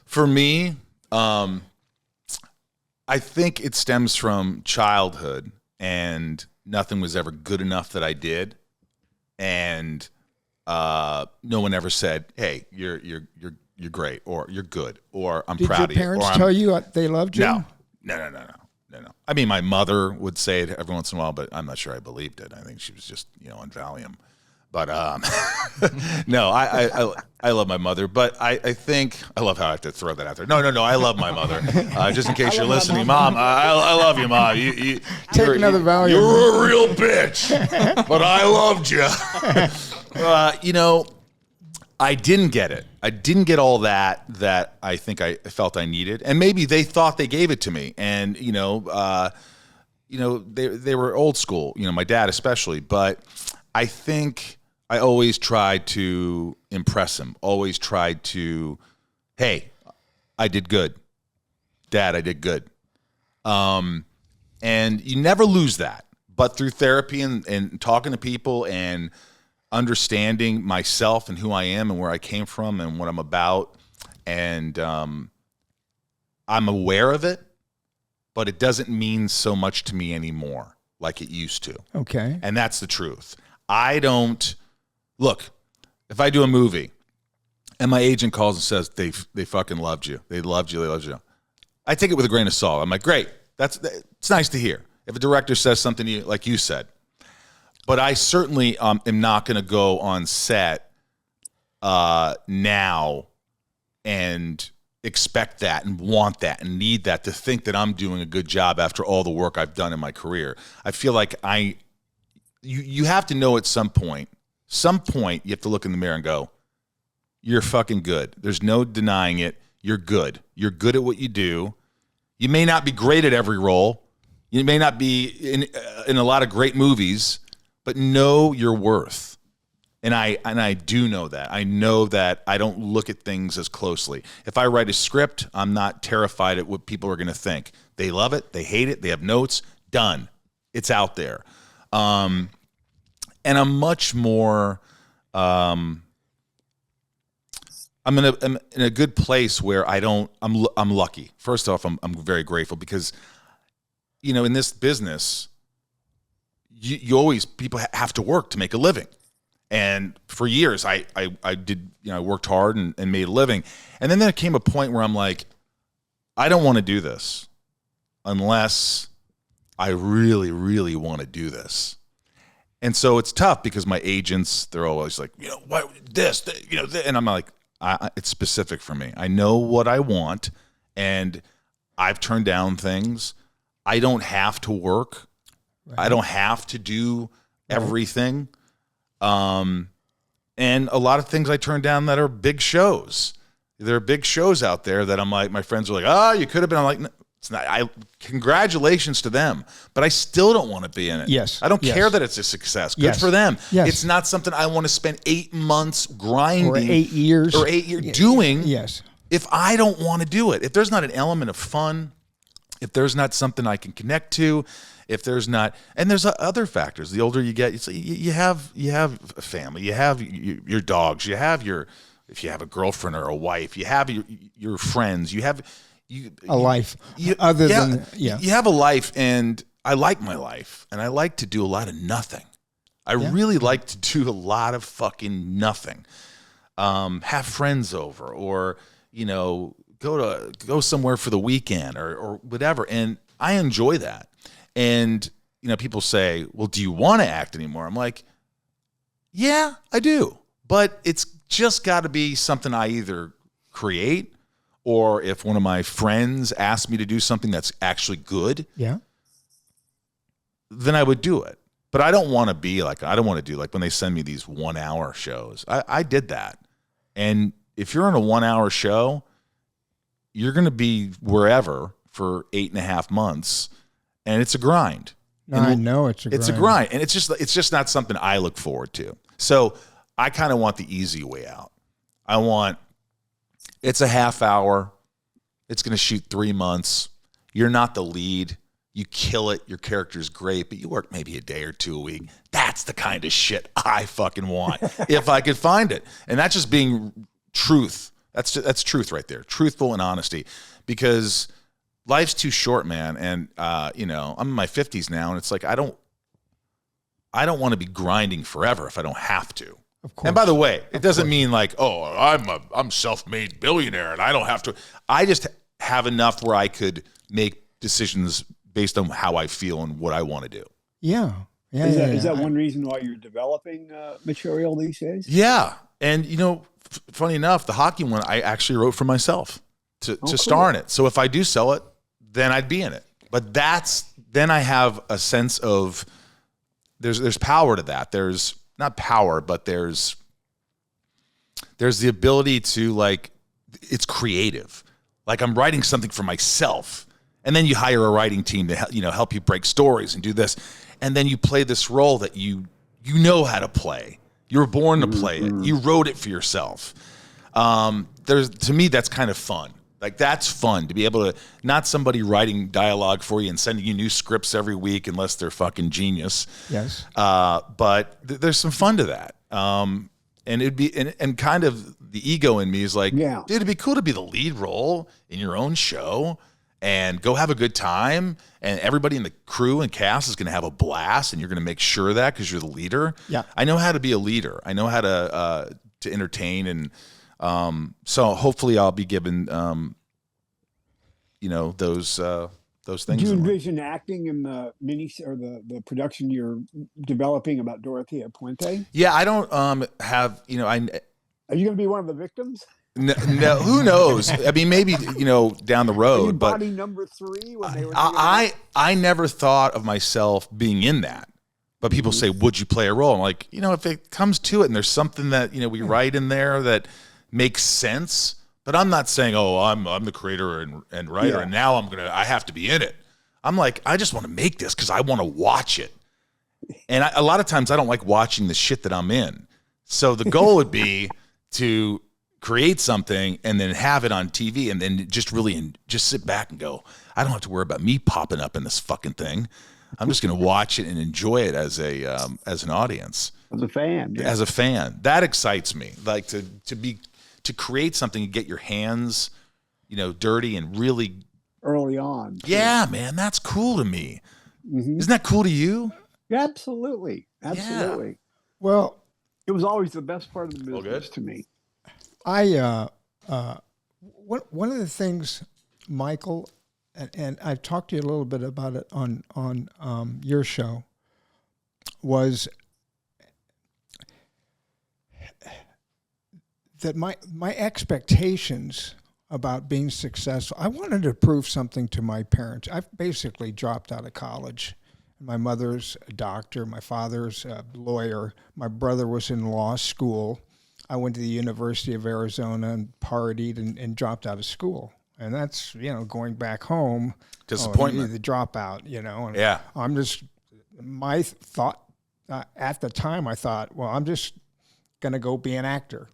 For me, I think it stems from childhood, and nothing was ever good enough that I did, and no one ever said, "Hey, you're great," or "You're good," or "I'm proud of you." Did your parents tell you they loved you? No. I mean, my mother would say it every once in a while, but I'm not sure I believed it. I think she was just on Valium. But no, I love my mother, but I think I love how I have to throw that out there. No, I love my mother. Just in case you're listening, Mom, I love you, Mom. Take another Valium. You're a real bitch, but I loved you. I didn't get it. I didn't get all that I think I felt I needed, and maybe they thought they gave it to me, and they were old school. My dad especially, but I think I always tried to impress him, always tried to, hey, I did good. Dad, I did good. And you never lose that. but through therapy and talking to people and understanding myself and who I am and where I came from and what I'm about. And I'm aware of it, but it doesn't mean so much to me anymore like it used to. Okay. And that's the truth. I don't look, if I do a movie and my agent calls and says they fucking loved you. They loved you. I take it with a grain of salt. I'm like, great. It's nice to hear. If a director says something to you, like you said, but I certainly am not going to go on set now and expect that and want that and need that to think that I'm doing a good job after all the work I've done in my career. I feel like you have to know at some point you have to look in the mirror and go, you're fucking good. There's no denying it. You're good. You're good at what you do. You may not be great at every role. You may not be in a lot of great movies, but know your worth. And I do know that. I know that I don't look at things as closely. If I write a script, I'm not terrified at what people are going to think. They love it. They hate it. They have notes. Done. It's out there. And I'm much more. I'm in a good place where I'm lucky. First off, I'm very grateful because, in this business, you always, people have to work to make a living. And for years, I did, I worked hard and made a living. And then there came a point where I'm like, I don't want to do this unless I really, really want to do this. And so it's tough because my agents, they're always like, what, this, and I'm like, it's specific for me. I know what I want, and I've turned down things. I don't have to work. Right. I don't have to do everything. And a lot of things I turned down that are big shows. There are big shows out there that I'm like, my friends are like, you could have been. I'm like, no, it's not. Congratulations to them, but I still don't want to be in it. Yes. I don't care that it's a success. Good for them. Yes. It's not something I want to spend 8 months grinding or 8 years doing. Yes. If I don't want to do it, if there's not an element of fun, if there's not something I can connect to, if there's not, and there's other factors. The older you get, you have a family, you have your dogs, you have if you have a girlfriend or a wife, you have your friends, you have a life. You have a life, and I like my life, and I like to do a lot of nothing. I really like to do a lot of fucking nothing. Have friends over, or go somewhere for the weekend or whatever, and I enjoy that. And people say, well, do you want to act anymore? I'm like, yeah, I do, but it's just got to be something I either create, or if one of my friends asks me to do something that's actually good, then I would do it. But I don't want to be like, I don't want to do like when they send me these 1 hour shows. I did that. And if you're in a 1 hour show, you're going to be wherever for 8.5 months, and it's a grind. I know it's a grind. It's a grind, and it's just not something I look forward to. So I kind of want the easy way out. It's a half hour. It's going to shoot 3 months. You're not the lead. You kill it. Your character's great, but you work maybe a day or two a week. That's the kind of shit I fucking want if I could find it. And that's just being truth. That's truth right there. Truthful and honesty, because life's too short, man. And I'm in my 50s now, and it's like I don't want to be grinding forever if I don't have to. Of course. And by the way, it doesn't mean like, I'm self-made billionaire and I don't have to. I just have enough where I could make decisions based on how I feel and what I want to do. Yeah. Is that one reason why you're developing material these days? Yeah. And, funny enough, the hockey one I actually wrote for myself to star in it. So if I do sell it, then I'd be in it. But then I have a sense of there's power to that. There's not power, but there's the ability to, like, it's creative. Like, I'm writing something for myself, and then you hire a writing team to help you break stories and do this, and then you play this role that you know how to play. You were born to play it. You wrote it for yourself. To me, that's kind of fun. Like, that's fun to be able to, not somebody writing dialogue for you and sending you new scripts every week unless they're fucking genius. Yes. But there's some fun to that. And it'd be, and kind of the ego in me is like, dude, it'd be cool to be the lead role in your own show and go have a good time. And everybody in the crew and cast is going to have a blast, and you're going to make sure of that because you're the leader. Yeah. I know how to be a leader. I know how to entertain, and so hopefully I'll be given, those things. Do you envision acting in the or the production you're developing about Dorothea Puente? Yeah, I don't have, Are you going to be one of the victims? No, who knows? I mean, maybe, down the road. But body number 3 when they were I never thought of myself being in that. But people say, would you play a role? I'm like, if it comes to it and there's something that, we write in there that makes sense. But I'm not saying, I'm the creator and writer, and now I have to be in it. I'm like, I just want to make this because I want to watch it. And a lot of times I don't like watching the shit that I'm in. So the goal would be to create something and then have it on TV and then just sit back and go, I don't have to worry about me popping up in this fucking thing. I'm just going to watch it and enjoy it as an audience. As a fan. Yeah. As a fan. That excites me. Like to create something and get your hands, dirty and really early on. Yeah, man, that's cool to me. Mm-hmm. Isn't that cool to you? Yeah, absolutely. Absolutely. Yeah. Well, it was always the best part of the business to me. One of the things, Michael, and I've talked to you a little bit about it on your show, was that my expectations about being successful, I wanted to prove something to my parents. I've basically dropped out of college. My mother's a doctor, my father's a lawyer, my brother was in law school. I went to the University of Arizona and partied and dropped out of school. And that's, going back home. Disappointment. The dropout, And yeah. I'm just, my thought, at the time I thought, well, I'm just going to go be an actor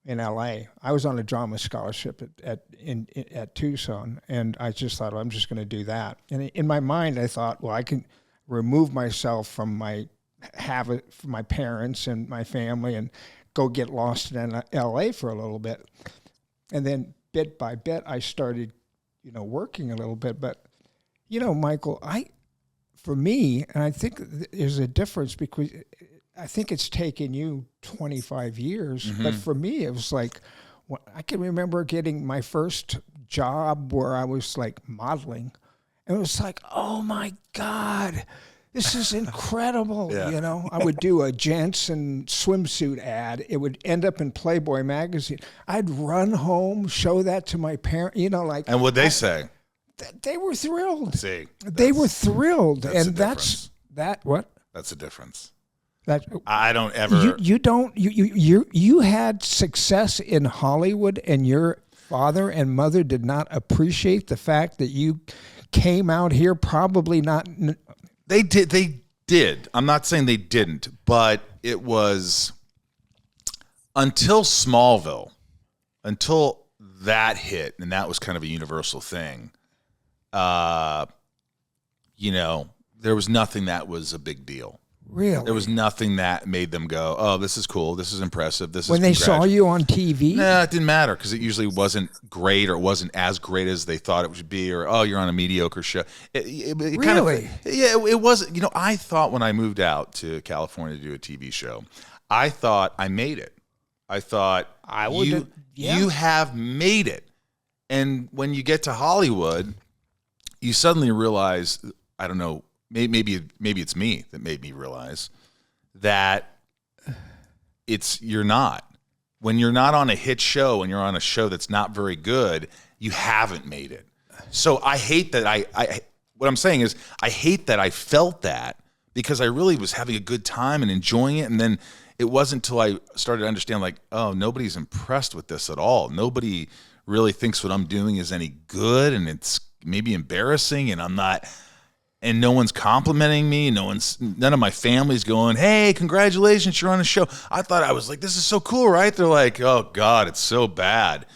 in L.A. I was on a drama scholarship at Tucson, and I just thought, well, I'm just going to do that. And in my mind, I thought, well, I can remove myself from my parents and my family and go get lost in L.A. for a little bit. And then bit by bit, I started, working a little bit. But, Michael, for me, and I think there's a difference because I think it's taken you 25 years, but for me, it was like, I can remember getting my first job where I was like modeling. And it was like, oh my God, this is incredible. Yeah. I would do a Jensen swimsuit ad. It would end up in Playboy magazine. I'd run home, show that to my parents, And what'd they say? They were thrilled. See, they were thrilled. And that's what? That's the difference. That I don't ever. You had success in Hollywood, and your father and mother did not appreciate the fact that you came out here. Probably not. They did. They did. I'm not saying they didn't, but it was until Smallville, until that hit, and that was kind of a universal thing. There was nothing that was a big deal. Really? There was nothing that made them go, oh, this is cool. This is impressive. When they saw you on TV? Nah, it didn't matter because it usually wasn't great or it wasn't as great as they thought it should be or, oh, you're on a mediocre show. It really? Kind of, it wasn't. I thought when I moved out to California to do a TV show, I thought I made it. I thought you have made it. And when you get to Hollywood, you suddenly realize, I don't know, maybe it's me that made me realize that you're not. When you're not on a hit show and you're on a show that's not very good, you haven't made it. So I hate that what I'm saying is I hate that I felt that because I really was having a good time and enjoying it. And then it wasn't until I started to understand like, oh, nobody's impressed with this at all. Nobody really thinks what I'm doing is any good and it's maybe embarrassing and I'm not... And no one's complimenting me. None of my family's going, hey, congratulations, you're on a show. I thought I was like, this is so cool, right? They're like, oh, God, it's so bad.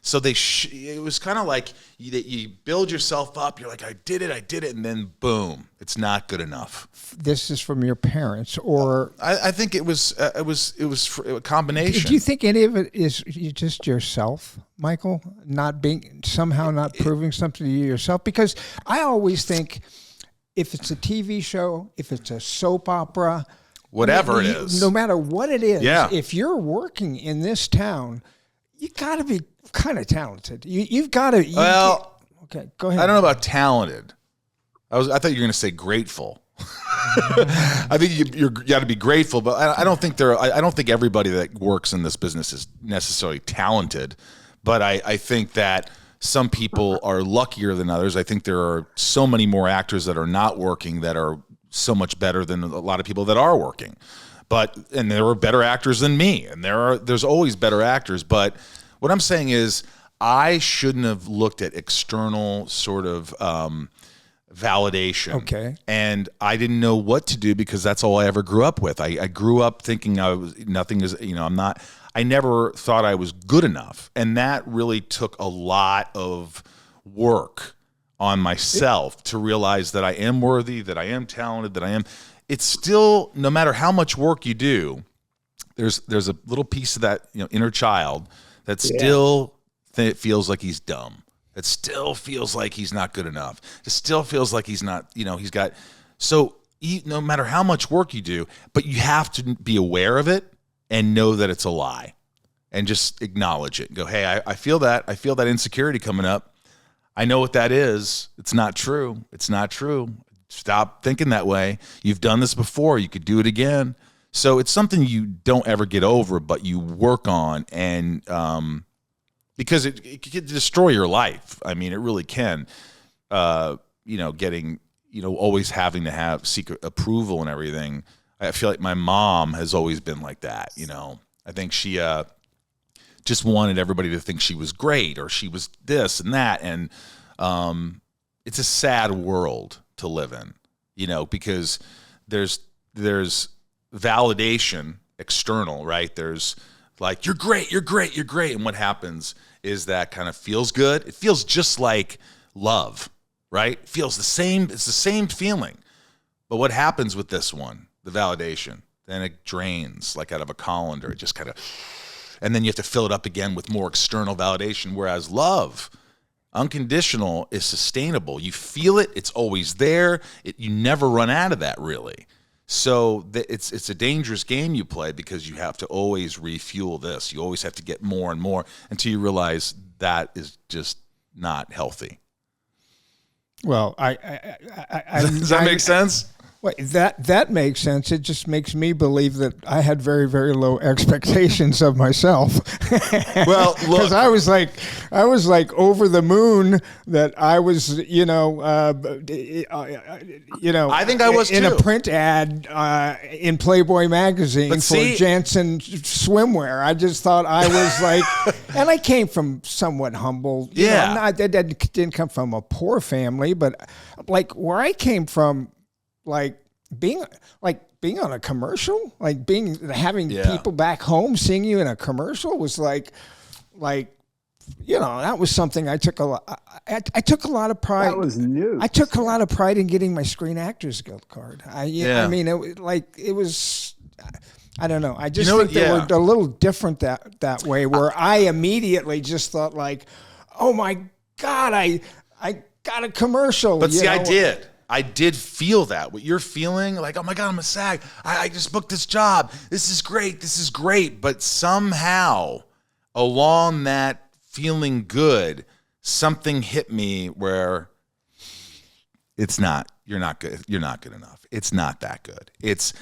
So it was kind of like you build yourself up. You're like, I did it, and then boom, it's not good enough. This is from your parents, or I think it was a combination. Do you think any of it is just yourself, Michael, not proving something to you yourself? Because I always think if it's a TV show, if it's a soap opera, whatever it is, no matter what it is, if you're working in this town, you got to be kind of talented. You've got to. Okay, go ahead. I don't know about talented. I thought you were going to say grateful. I think you got to be grateful, but I don't think I don't think everybody that works in this business is necessarily talented. But I think that some people are luckier than others. I think there are so many more actors that are not working that are so much better than a lot of people that are working. And there are better actors than me, and there's always better actors. But what I'm saying is, I shouldn't have looked at external sort of validation. Okay. And I didn't know what to do because that's all I ever grew up with. I grew up thinking I never thought I was good enough. And that really took a lot of work on myself to realize that I am worthy, that I am talented, it's still, no matter how much work you do, there's a little piece of that, inner child that still feels like he's dumb. It still feels like he's not good enough. It still feels like he's not, no matter how much work you do, but you have to be aware of it and know that it's a lie and just acknowledge it and go, hey, I feel that insecurity coming up. I know what that is. It's not true. It's not true. Stop thinking that way. You've done this before. You could do it again. So it's something you don't ever get over, but you work on, and because it can destroy your life. I mean, it really can. Getting, always having to seek approval and everything. I feel like my mom has always been like that. I think she just wanted everybody to think she was great or she was this and that, and it's a sad world to live in, because there's validation external, right? There's like, you're great. And what happens is that kind of feels good. It feels just like love, right? It feels the same. It's the same feeling. But what happens with this one, the validation, then it drains like out of a colander. It just kind of, and then you have to fill it up again with more external validation. Whereas love, unconditional, is sustainable. You feel it. It's always there. You never run out of that, really. So it's a dangerous game you play because you have to always refuel this. You always have to get more and more until you realize that is just not healthy. Well, does that make sense? Wait, that makes sense. It just makes me believe that I had very, very low expectations of myself. Well, look, because I was like over the moon that I was, I think I was in too. a print ad in Playboy magazine for Janssen swimwear. I just thought I was like, and I came from somewhat humble. I didn't come from a poor family, but like where I came from. Like being on a commercial, having people back home seeing you in a commercial was that was something I took a lot. I took a lot of pride. That was new. I took a lot of pride in getting my Screen Actors Guild card. I mean, it was. I don't know. I just think they were a little different that way. Where I immediately just thought like, oh my God, I got a commercial. But I did feel that. What you're feeling, like, oh my God, I'm a SAG. I just booked this job. This is great. But somehow, along that feeling good, something hit me where you're not good. You're not good enough. It's not that good. It's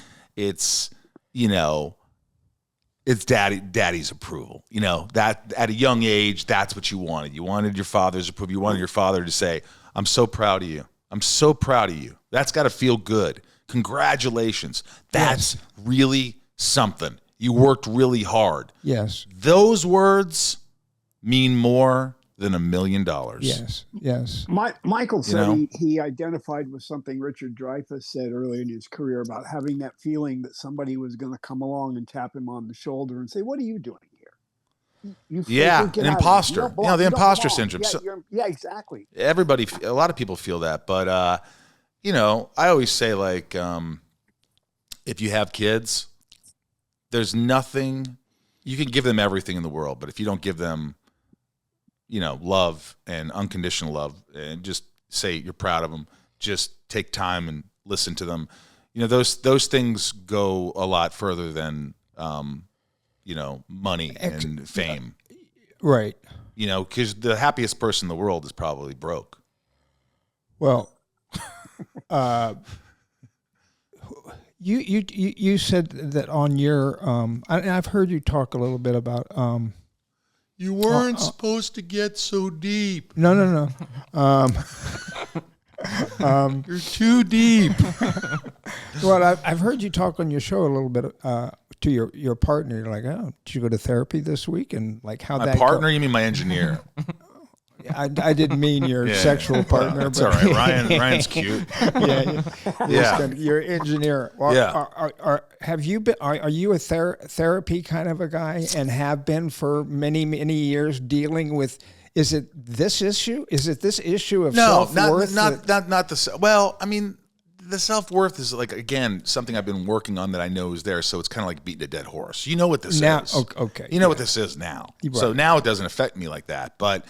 daddy's approval. That at a young age, that's what you wanted. You wanted your father's approval. You wanted your father to say, I'm so proud of you. I'm so proud of you. That's got to feel good. Congratulations. That's really something. You worked really hard. Yes. Those words mean more than $1 million. Yes. Michael said he identified with something Richard Dreyfuss said early in his career about having that feeling that somebody was going to come along and tap him on the shoulder and say, what are you doing here? an imposter. The imposter syndrome. Yeah, exactly. Everybody, a lot of people feel that, but I always say, like, if you have kids, there's nothing, you can give them everything in the world, but if you don't give them, love and unconditional love, and just say you're proud of them, just take time and listen to them, those things go a lot further than money and fame. Right. Because the happiest person in the world is probably broke. Well, you said that on your I've heard you talk a little bit about you weren't supposed to get so deep. No. You're too deep. Well, I've heard you talk on your show a little bit to your partner. You're like, oh, did you go to therapy this week? And like how my that partner? You mean my engineer? I didn't mean your sexual partner. That's all right. Ryan's cute. Yeah. Your engineer. Well, yeah. Have you been? Are you a therapy kind of a guy, and have been for many years dealing with? Is it this issue? Is it this issue of self-worth? Not the. Well, I mean, the self-worth is like, again, something I've been working on that I know is there. So it's kind of like beating a dead horse. You know what this is. Okay. You know what this is now. Right. So now it doesn't affect me like that. But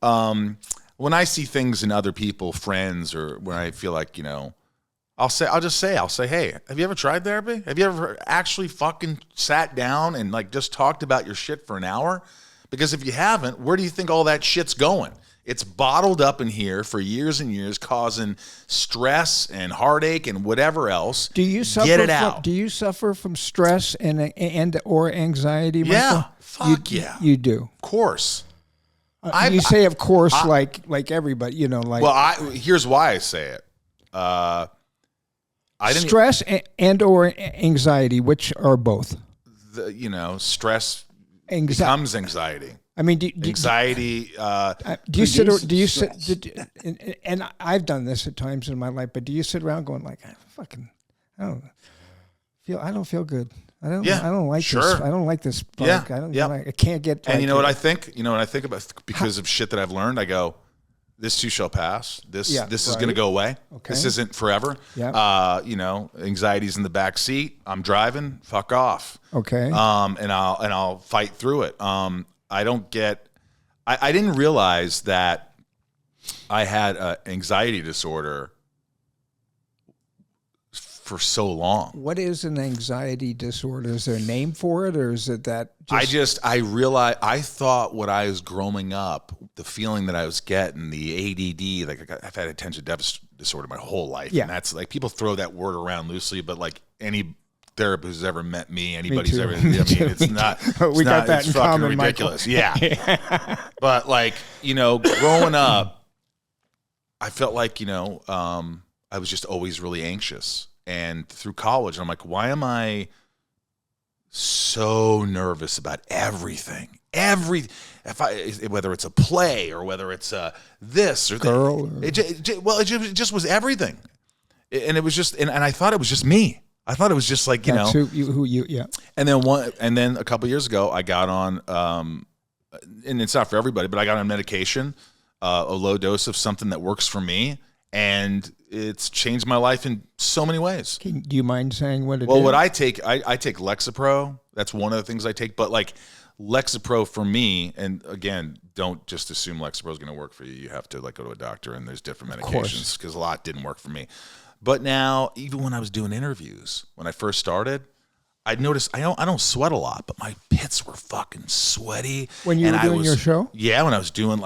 when I see things in other people, friends, or when I feel like, I'll say, hey, have you ever tried therapy? Have you ever actually fucking sat down and like just talked about your shit for an hour? Because if you haven't, where do you think all that shit's going? It's bottled up in here for years and years, causing stress and heartache and whatever else. Do you suffer? Get it out. Do you suffer from stress and or anxiety, Michael? Yeah, fuck yeah. You do. Of course. You say, of course, like everybody, like. Well, here's why I say it. Stress and or anxiety, which are both. Stress becomes anxiety. I mean, anxiety. Do you sit? And I've done this at times in my life, but do you sit around going like, I don't feel good. I don't like this. I don't like this. Yeah. I can't get. And you know what I think? You know what I think about, because of shit that I've learned. I go, this too shall pass. This is going to go away. Okay. This isn't forever. Yeah. Anxiety's in the back seat. I'm driving. Fuck off. Okay. And I'll fight through it. I didn't realize that I had an anxiety disorder for so long. What is an anxiety disorder? Is there a name for it, or is it that? I realized, I thought when I was growing up, the feeling that I was getting, the ADD, like I've had attention deficit disorder my whole life. Yeah. And that's like, people throw that word around loosely, but like any therapist who's ever met me, anybody's ever, it's not, we got that in fucking common, ridiculous. Michael. Yeah. But like, growing up, I felt like, I was just always really anxious. And through college, I'm like, why am I so nervous about everything? Whether it's a play or whether it's this or girl, it just was everything. And it was just, and I thought it was just me. I thought it was just like, That's who you. And then a couple years ago, I got on, and it's not for everybody, but I got on medication, a low dose of something that works for me. And it's changed my life in so many ways. Do you mind saying what it is? Well, what I take Lexapro. That's one of the things I take. But like Lexapro for me, and again, don't just assume Lexapro is going to work for you. You have to like go to a doctor, and there's different medications, because a lot didn't work for me. But now, even when I was doing interviews, when I first started, I'd noticed I don't sweat a lot, but my pits were fucking sweaty. When you were doing your show? Yeah, when I was doing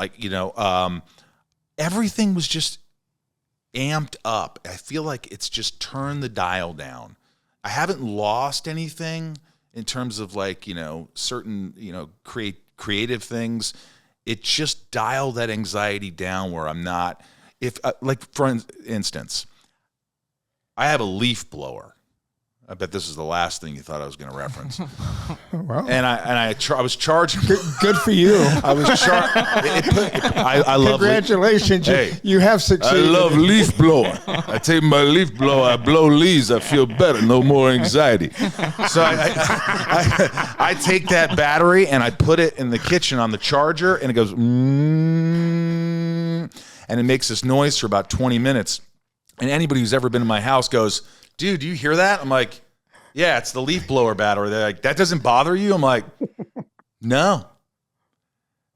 everything was just amped up. I feel like it's just turned the dial down. I haven't lost anything in terms of like, certain, creative things. It just dialed that anxiety down where I'm not, like for instance, I have a leaf blower. I bet this is the last thing you thought I was going to reference. Well, and I was charging. Good for you. I was charging. I love. Congratulations, you have succeeded. I love leaf blower. I take my leaf blower. I blow leaves. I feel better. No more anxiety. So I take that battery and I put it in the kitchen on the charger, and it goes, and it makes this noise for about 20 minutes. And anybody who's ever been in my house goes, dude, do you hear that? I'm like, yeah, it's the leaf blower battery. They're like, that doesn't bother you? I'm like, no.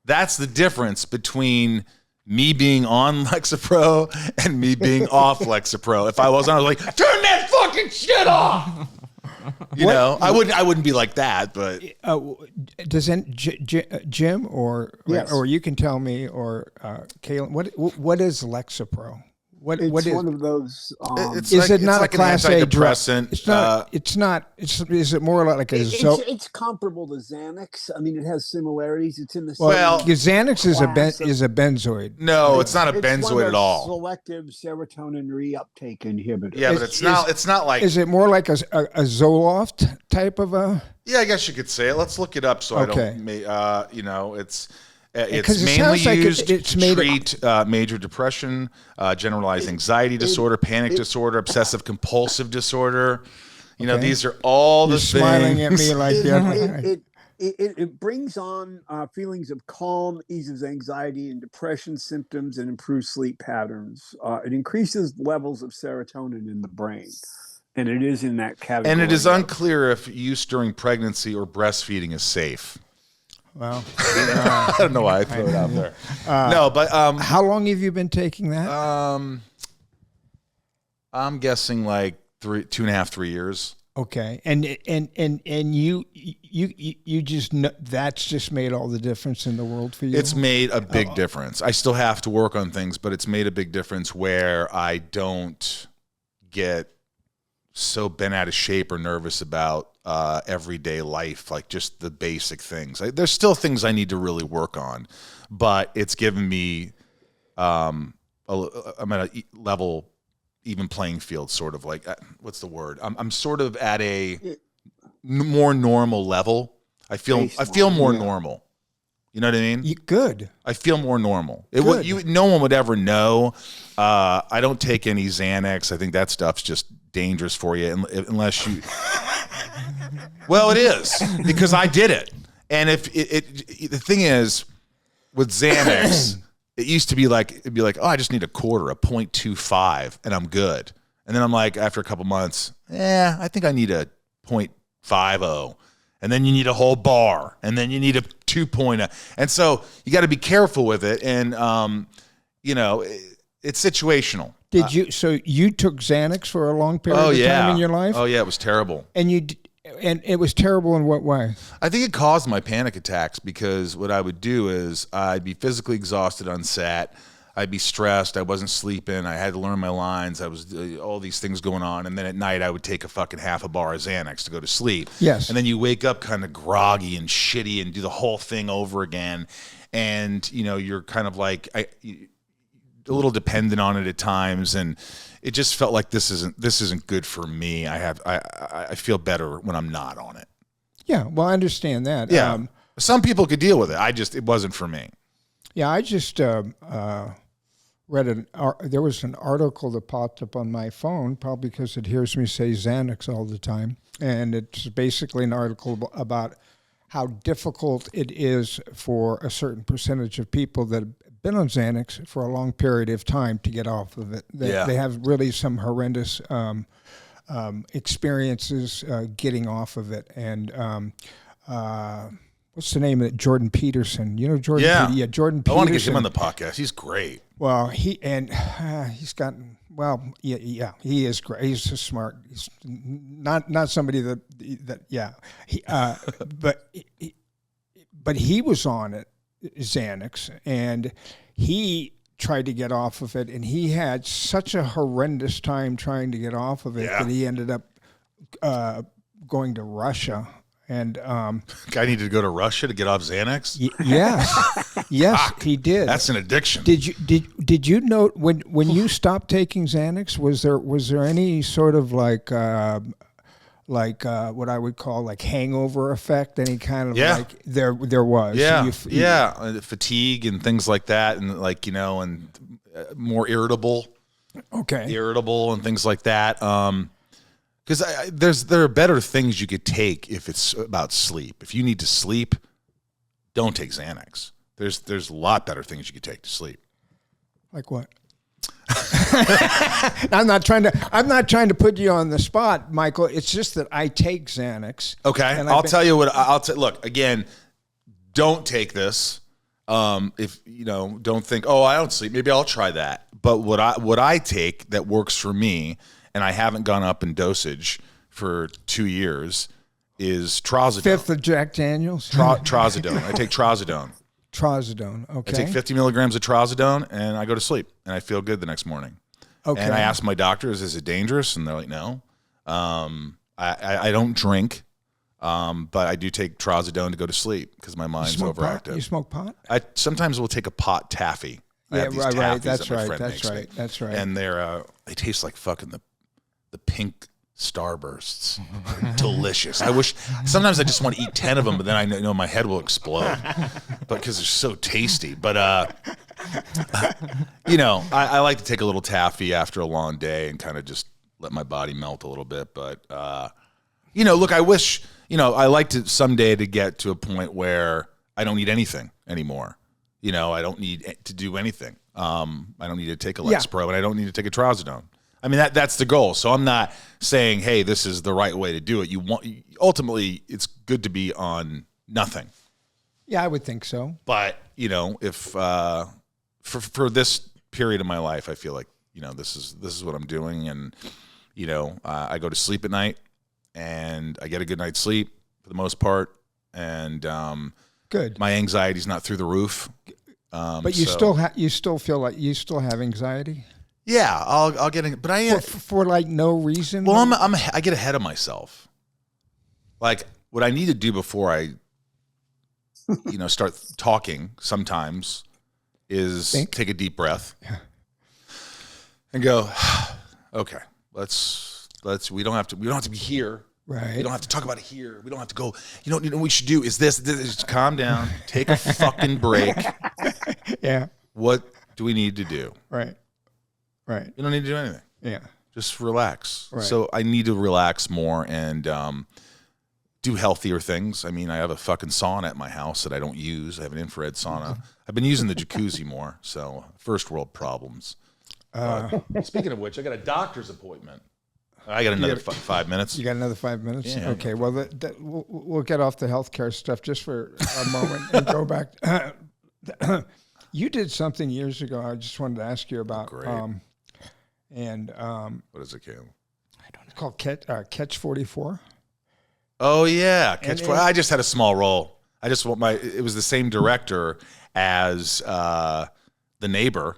That's the difference between me being on Lexapro and me being off Lexapro. If I was on, I was like, turn that fucking shit off. You know, I wouldn't be like that, but does Jim or you can tell me, or Kaylin, what is Lexapro? It's one of those. Is it not a class A drug? It's not. Is it more like a? It's comparable to Xanax. I mean, it has similarities. It's in the Xanax is a benzoid. No, it's not a benzoid at all. Selective serotonin reuptake inhibitor. Yeah, but it's not like. Is it more like a Zoloft type of a? Yeah, I guess you could say it. Let's look it up so I don't. It's it mainly like used to treat major depression, generalized anxiety disorder, panic disorder, obsessive compulsive disorder. You know, these are all the things. Smiling at me like that. It brings on feelings of calm, eases anxiety and depression symptoms, and improves sleep patterns. It increases levels of serotonin in the brain. And it is in that category. And it is unclear if use during pregnancy or breastfeeding is safe. Well, I don't know why I threw it out there. No, but how long have you been taking that? I'm guessing like 2.5, 3 years. Okay, and you just know, that's just made all the difference in the world for you. It's made a big difference. I still have to work on things, but it's made a big difference where I don't get so bent out of shape or nervous about everyday life, like just the basic things. There's still things I need to really work on, but it's given me I'm at a level, even playing field, sort of like, what's the word? I'm sort of at a more normal level. I feel more normal. You know what I mean? Good. I feel more normal. No one would ever know. I don't take any Xanax. I think that stuff's just dangerous for you unless you. Well, it is, because I did it. And if the thing is, with Xanax, it used to be like, it'd be like, oh, I just need a quarter, a 0.25, and I'm good. And then I'm like, after a couple months, I think I need a 0.50. And then you need a whole bar, and then you need a 2.0. And so you got to be careful with it. And, it's situational. Did you? So you took Xanax for a long period of time in your life? Oh yeah, it was terrible. And it was terrible in what way? I think it caused my panic attacks, because what I would do is I'd be physically exhausted on set. I'd be stressed. I wasn't sleeping. I had to learn my lines. I was all these things going on. And then at night I would take a fucking half a bar of Xanax to go to sleep. Yes. And then you wake up kind of groggy and shitty and do the whole thing over again. And, you're kind of like a little dependent on it at times. And it just felt like this isn't good for me. I feel better when I'm not on it. Yeah, well, I understand that. Yeah, some people could deal with it. It wasn't for me. Yeah, I just read there was an article that popped up on my phone, probably because it hears me say Xanax all the time, and it's basically an article about how difficult it is for a certain percentage of people that have been on Xanax for a long period of time to get off of it. They have really some horrendous experiences getting off of it. And what's the name of it? Jordan Peterson. You know Jordan? Yeah, Jordan Peterson. I want to get him on the podcast. He's great. Well, he's gotten. Well, yeah, he is great. He's so smart. He's not somebody that but he was on it, Xanax, and he tried to get off of it, and he had such a horrendous time trying to get off of it that he ended up going to Russia. And guy needed to go to Russia to get off Xanax. Yes, he did. That's an addiction. Did you note when you stopped taking Xanax? Was there any sort of like like what I would call like hangover effect? Any kind of Yeah. like there was. Yeah, fatigue and things like that, and like and more irritable and things like that. Because there are better things you could take if it's about sleep. If you need to sleep, don't take Xanax. There's a lot better things you could take to sleep. Like what? I'm not trying to put you on the spot, Michael. It's just that I take Xanax. Okay, I'll tell you what look, again, don't take this. If don't think, oh, I don't sleep. Maybe I'll try that. But what I take that works for me, and I haven't gone up in dosage for 2 years, is trazodone. Fifth of Jack Daniels. Trazodone. I take trazodone. Trazodone. Okay. I take 50 milligrams of trazodone, and I go to sleep, and I feel good the next morning. Okay. And I ask my doctors, is it dangerous? And they're like, no. I don't drink, but I do take trazodone to go to sleep because my mind's overactive. Pot? You smoke pot? I sometimes will take a pot taffy. Yeah, right. That's right. And they taste like fucking the pink Starbursts. Delicious. Sometimes I just want to eat 10 of them, but then I know my head will explode, but because they're so tasty. But I like to take a little taffy after a long day and kind of just let my body melt a little bit. But look, I wish I like to someday to get to a point where I don't need anything anymore. I don't need to do anything. I don't need to take a Lexapro, and I don't need to take a trazodone. I mean, that's the goal. So I'm not saying, hey, this is the right way to do it. Ultimately, it's good to be on nothing. Yeah, I would think so. But, if for this period of my life, I feel like, this is what I'm doing. And, I go to sleep at night and I get a good night's sleep for the most part. And good. My anxiety's not through the roof. But you still feel like you still have anxiety? Yeah, I'll get it, but I am for like no reason. Well, I get ahead of myself. Like what I need to do before I, start talking sometimes is take a deep breath and go, okay, we don't have to be here. Right. We don't have to talk about it here. We don't have to go, what we should do is this, just calm down, take a fucking break. Yeah. What do we need to do? Right. Right. You don't need to do anything. Yeah. Just relax. Right. So I need to relax more and do healthier things. I mean, I have a fucking sauna at my house that I don't use. I have an infrared sauna. I've been using the jacuzzi more. So first world problems. Speaking of which, I got a doctor's appointment. I got another 5 minutes. You got another 5 minutes? Yeah, okay. Well, we'll get off the healthcare stuff just for a moment and go back. You did something years ago. I just wanted to ask you about. Great. What is it, Cam? I don't know. It's called Catch 44. Oh yeah, Catch 44. I just had a small role. I just want it was the same director as The Neighbor,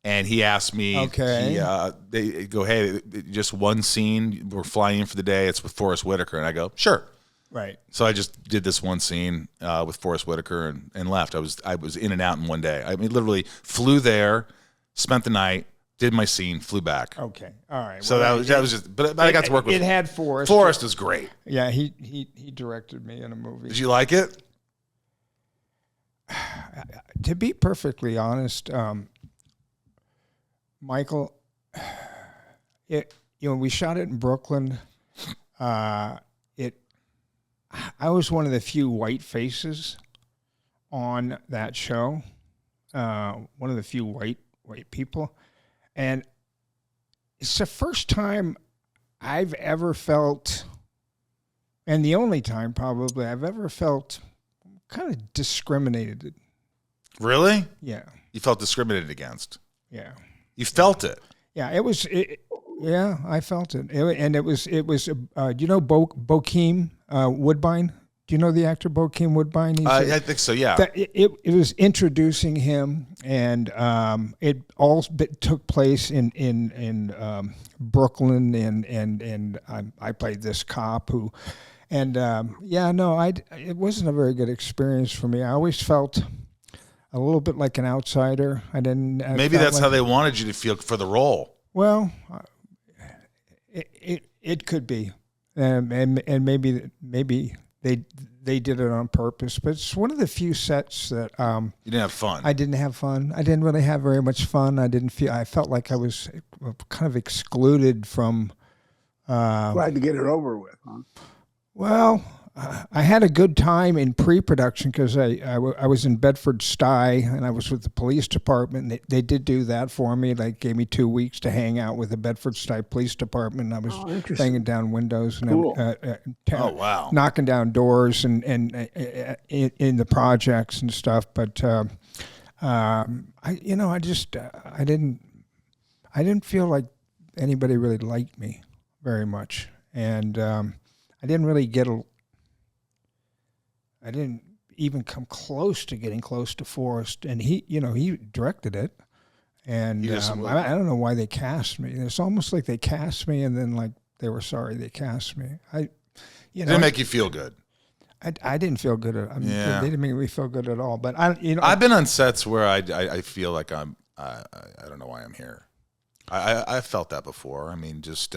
and he asked me. Okay. They go, hey, just one scene. We're flying in for the day. It's with Forrest Whitaker, and I go, sure. Right. So I just did this one scene with Forrest Whitaker and left. I was in and out in one day. I mean, literally flew there, spent the night, did my scene, flew back. Okay. All right. So that was just. But I got to work with. It had Forrest. Forrest is great. Yeah, he directed me in a movie. Did you like it? To be perfectly honest, Michael, we shot it in Brooklyn. I was one of the few white faces on that show. One of the few white people. And it's the first time I've ever felt, and the only time probably I've ever felt kind of discriminated. Really? Yeah. You felt discriminated against? Yeah. You felt it? Yeah, yeah, I felt it. It was do you know Bokeem Woodbine? Do you know the actor Bokeem Woodbine? I think so, yeah. It was introducing him, and it all took place in Brooklyn, and I played this cop who, and it wasn't a very good experience for me. I always felt a little bit like an outsider. Maybe that's how they wanted you to feel for the role. Well, it could be. and maybe they did it on purpose. But it's one of the few sets that you didn't have fun. I didn't have fun. I didn't really have very much fun. I felt like I was kind of excluded from. Glad to get it over with, huh? Well, I had a good time in pre-production because I was in Bedford-Stuy and I was with the police department. They did do that for me. They gave me 2 weeks to hang out with the Bedford-Stuy Police Department. And I was banging down windows and wow, knocking down doors and in the projects and stuff. But I didn't feel like anybody really liked me very much, and I didn't really I didn't even come close to getting close to Forrest, and he directed it, and I don't know why they cast me. It's almost like they cast me, and then like they were sorry they cast me. Didn't make you feel good. I didn't feel good. They didn't make me feel good at all. But I've been on sets where I feel like I don't know why I'm here. I felt that before. I mean, just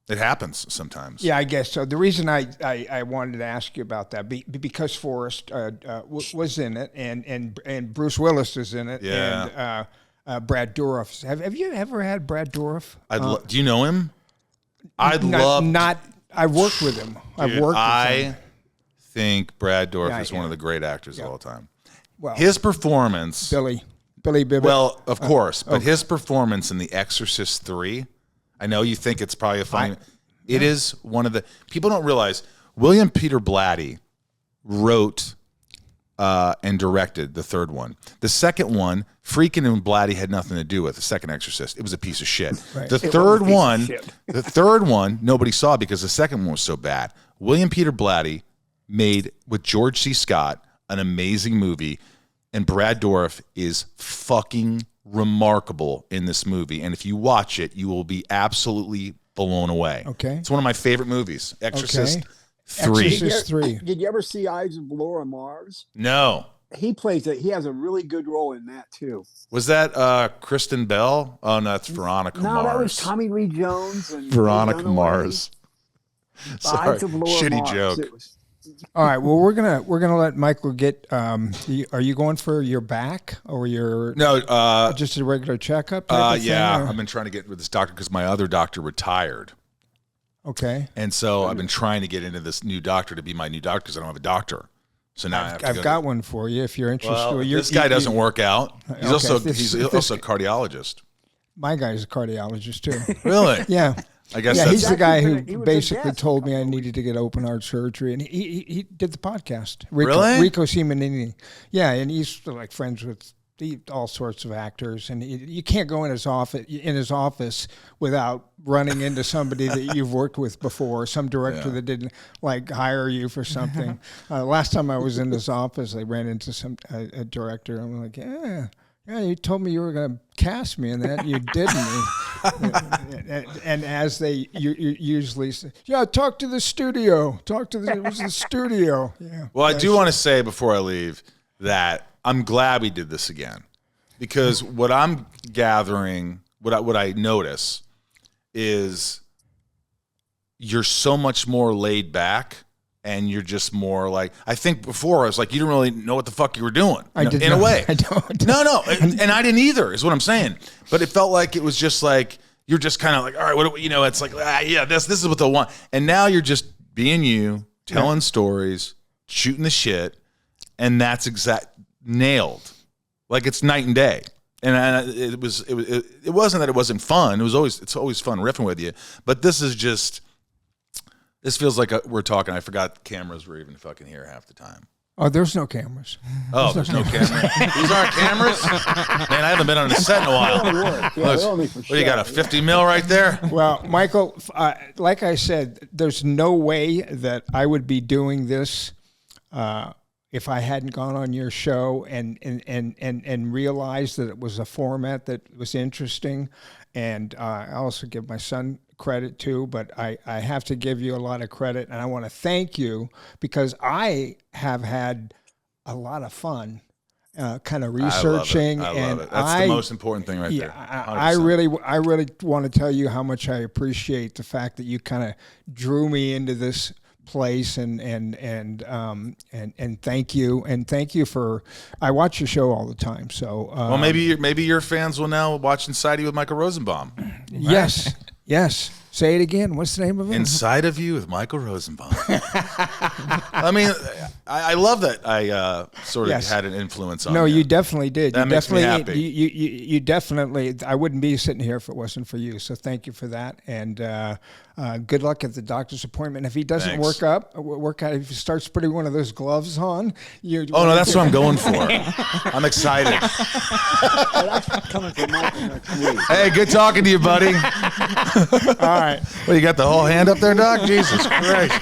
it happens sometimes. Yeah, I guess so. The reason I wanted to ask you about that because Forrest was in it, and Bruce Willis is in it, yeah. and Brad Dourif. Have you ever had Brad Dourif? Do you know him? I worked with him. I think Brad Dourif is one of the great actors of all time. Well, his performance, Billy Bibbit. Well, of course, but his performance in The Exorcist 3. I know you think it's probably a funny. It is one of the people don't realize William Peter Blatty wrote and directed the third one. The second one, Friedkin and Blatty had nothing to do with. The second Exorcist, it was a piece of shit. Right. The third one, nobody saw because the second one was so bad. William Peter Blatty made with George C. Scott an amazing movie, and Brad Dourif is fucking remarkable in this movie. And if you watch it, you will be absolutely blown away. Okay, it's one of my favorite movies. Exorcist 3. Exorcist 3. Did you ever see Eyes of Laura Mars? No. He plays it. He has a really good role in that too. Was that Kristen Bell? Oh no, that's Veronica Mars. No, that was Tommy Lee Jones and Veronica Mars. Sorry, Eyes of Laura shitty Mars. joke. All right. Well, we're gonna let Michael get. Are you going for your back or your just a regular checkup? Yeah, I've been trying to get with this doctor because my other doctor retired. Okay. And so I've been trying to get into this new doctor to be my new doctor because I don't have a doctor. So now I've got one for you if you're interested. Well, this guy doesn't work out. He's also a cardiologist. My guy's a cardiologist too. Really? Yeah. I guess he's the guy who basically told me I needed to get open heart surgery, and he did the podcast. Rico Simonini. Yeah, and he's like friends with all sorts of actors, and you can't go in his office without running into somebody that you've worked with before, some director that didn't like hire you for something. Last time I was in his office, I ran into a director. I'm like, yeah, you told me you were going to cast me, and that you didn't. and as they usually say, talk to the studio. It was the studio. Yeah. Well, I do want to say before I leave that I'm glad we did this again, because what I'm gathering, what I notice is you're so much more laid back. And you're just more like, I think before I was like, you didn't really know what the fuck you were doing. In a way. I don't. No. And I didn't either, is what I'm saying. But it felt like it was just like, you're just kind of like, all right, it's like, this is what they'll want. And now you're just being you, telling stories, shooting the shit. And that's nailed. Like it's night and day. And it wasn't that it wasn't fun. It's always fun riffing with you. But this feels like we're talking. I forgot cameras were even fucking here half the time. Oh, there's no cameras. Oh, there's no cameras. These aren't cameras? Man, I haven't been on a set in a while. What, you got a 50 mil right there? Well, Michael, like I said, there's no way that I would be doing this if I hadn't gone on your show and realized that it was a format that was interesting. And I also give my son credit too, but I have to give you a lot of credit, and I want to thank you because I have had a lot of fun, kind of researching. I love it. That's the most important thing right there. I really want to tell you how much I appreciate the fact that you kind of drew me into this place, and thank you for. I watch your show all the time, so well, maybe your fans will now watch Inside You with Michael Rosenbaum. Yes. Say it again. What's the name of it? Inside of You with Michael Rosenbaum. I mean, I love that I sort of had an influence on you. No, you definitely did. That makes me happy. You definitely, I wouldn't be sitting here if it wasn't for you. So thank you for that. And good luck at the doctor's appointment. If he doesn't work out, if he starts putting one of those gloves on. No, that's what I'm going for. I'm excited. Coming from Michael next week. Hey, good talking to you, buddy. All right. Well, you got the whole hand up there, Doc? Jesus Christ.